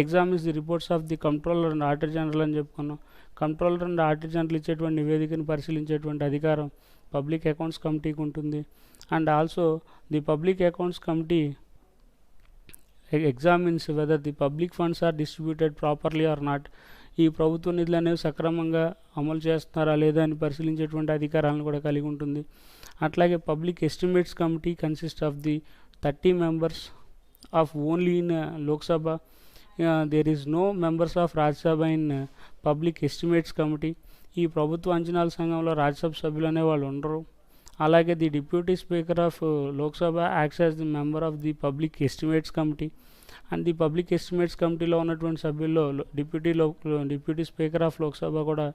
examines the reports of the controller and auditor general అని చెప్పుకున్నాం. కంట్రోలర్ అండ్ ఆడిటర్ జనరల్ ఇచ్చేటువంటి నివేదికను పరిశీలించేటువంటి అధికారం పబ్లిక్ అకౌంట్స్ కమిటీకి ఉంటుంది. And also the public accounts committee examines whether the public funds are distributed properly or not. ఈ ప్రభుత్వ నిధులు అనేవి సక్రమంగా అమలు చేస్తున్నారా లేదా అని పరిశీలించేటువంటి అధికారాలను కూడా కలిగి ఉంటుంది. అట్లాగే public estimates committee consist of the 30 members of only in Lok Sabha. There is no members of Rajya Sabha in public estimates committee. ఈ ప్రభుత్వ అంచనాల సంఘంలో రాజ్యసభ సభ్యులు అనేవాళ్ళు ఉండరు. అలాగే the deputy speaker of Lok Sabha acts as the member of the public estimates committee. And the public estimates కమిటీలో ఉన్నటువంటి సభ్యుల్లో డిప్యూటీ స్పీకర్ ఆఫ్ లోక్సభ కూడా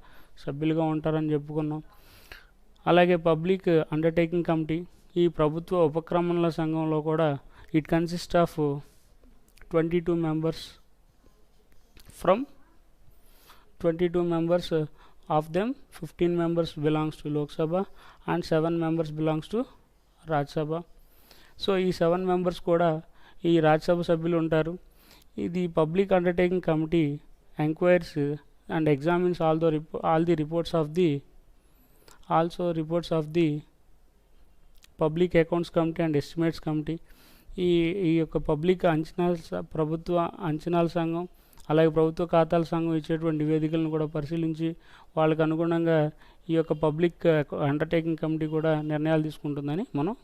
సభ్యులుగా ఉంటారని చెప్పుకున్నాం. అలాగే పబ్లిక్ అండర్టేకింగ్ కమిటీ ఈ ప్రభుత్వ ఉపక్రమణల సంఘంలో కూడా it consist of 22 members. From 22 members of them 15 members belongs to Lok Sabha and 7 members belongs to Rajya Sabha. So ఈ 7 members కూడా ఈ రాజ్యసభ సభ్యులు ఉంటారు. ఇది public undertaking committee enquiries and examines all the reports of the public accounts committee and estimates committee. ఈ యొక్క public ప్రభుత్వ అంచనాల సంఘం అలాగే ప్రభుత్వ ఖాతాల సంఘం ఇచ్చేటువంటి నివేదికలను కూడా పరిశీలించి వాళ్ళకు అనుగుణంగా ఈ యొక్క పబ్లిక్ అండర్టేకింగ్ కమిటీ కూడా నిర్ణయాలు తీసుకుంటుందని మనం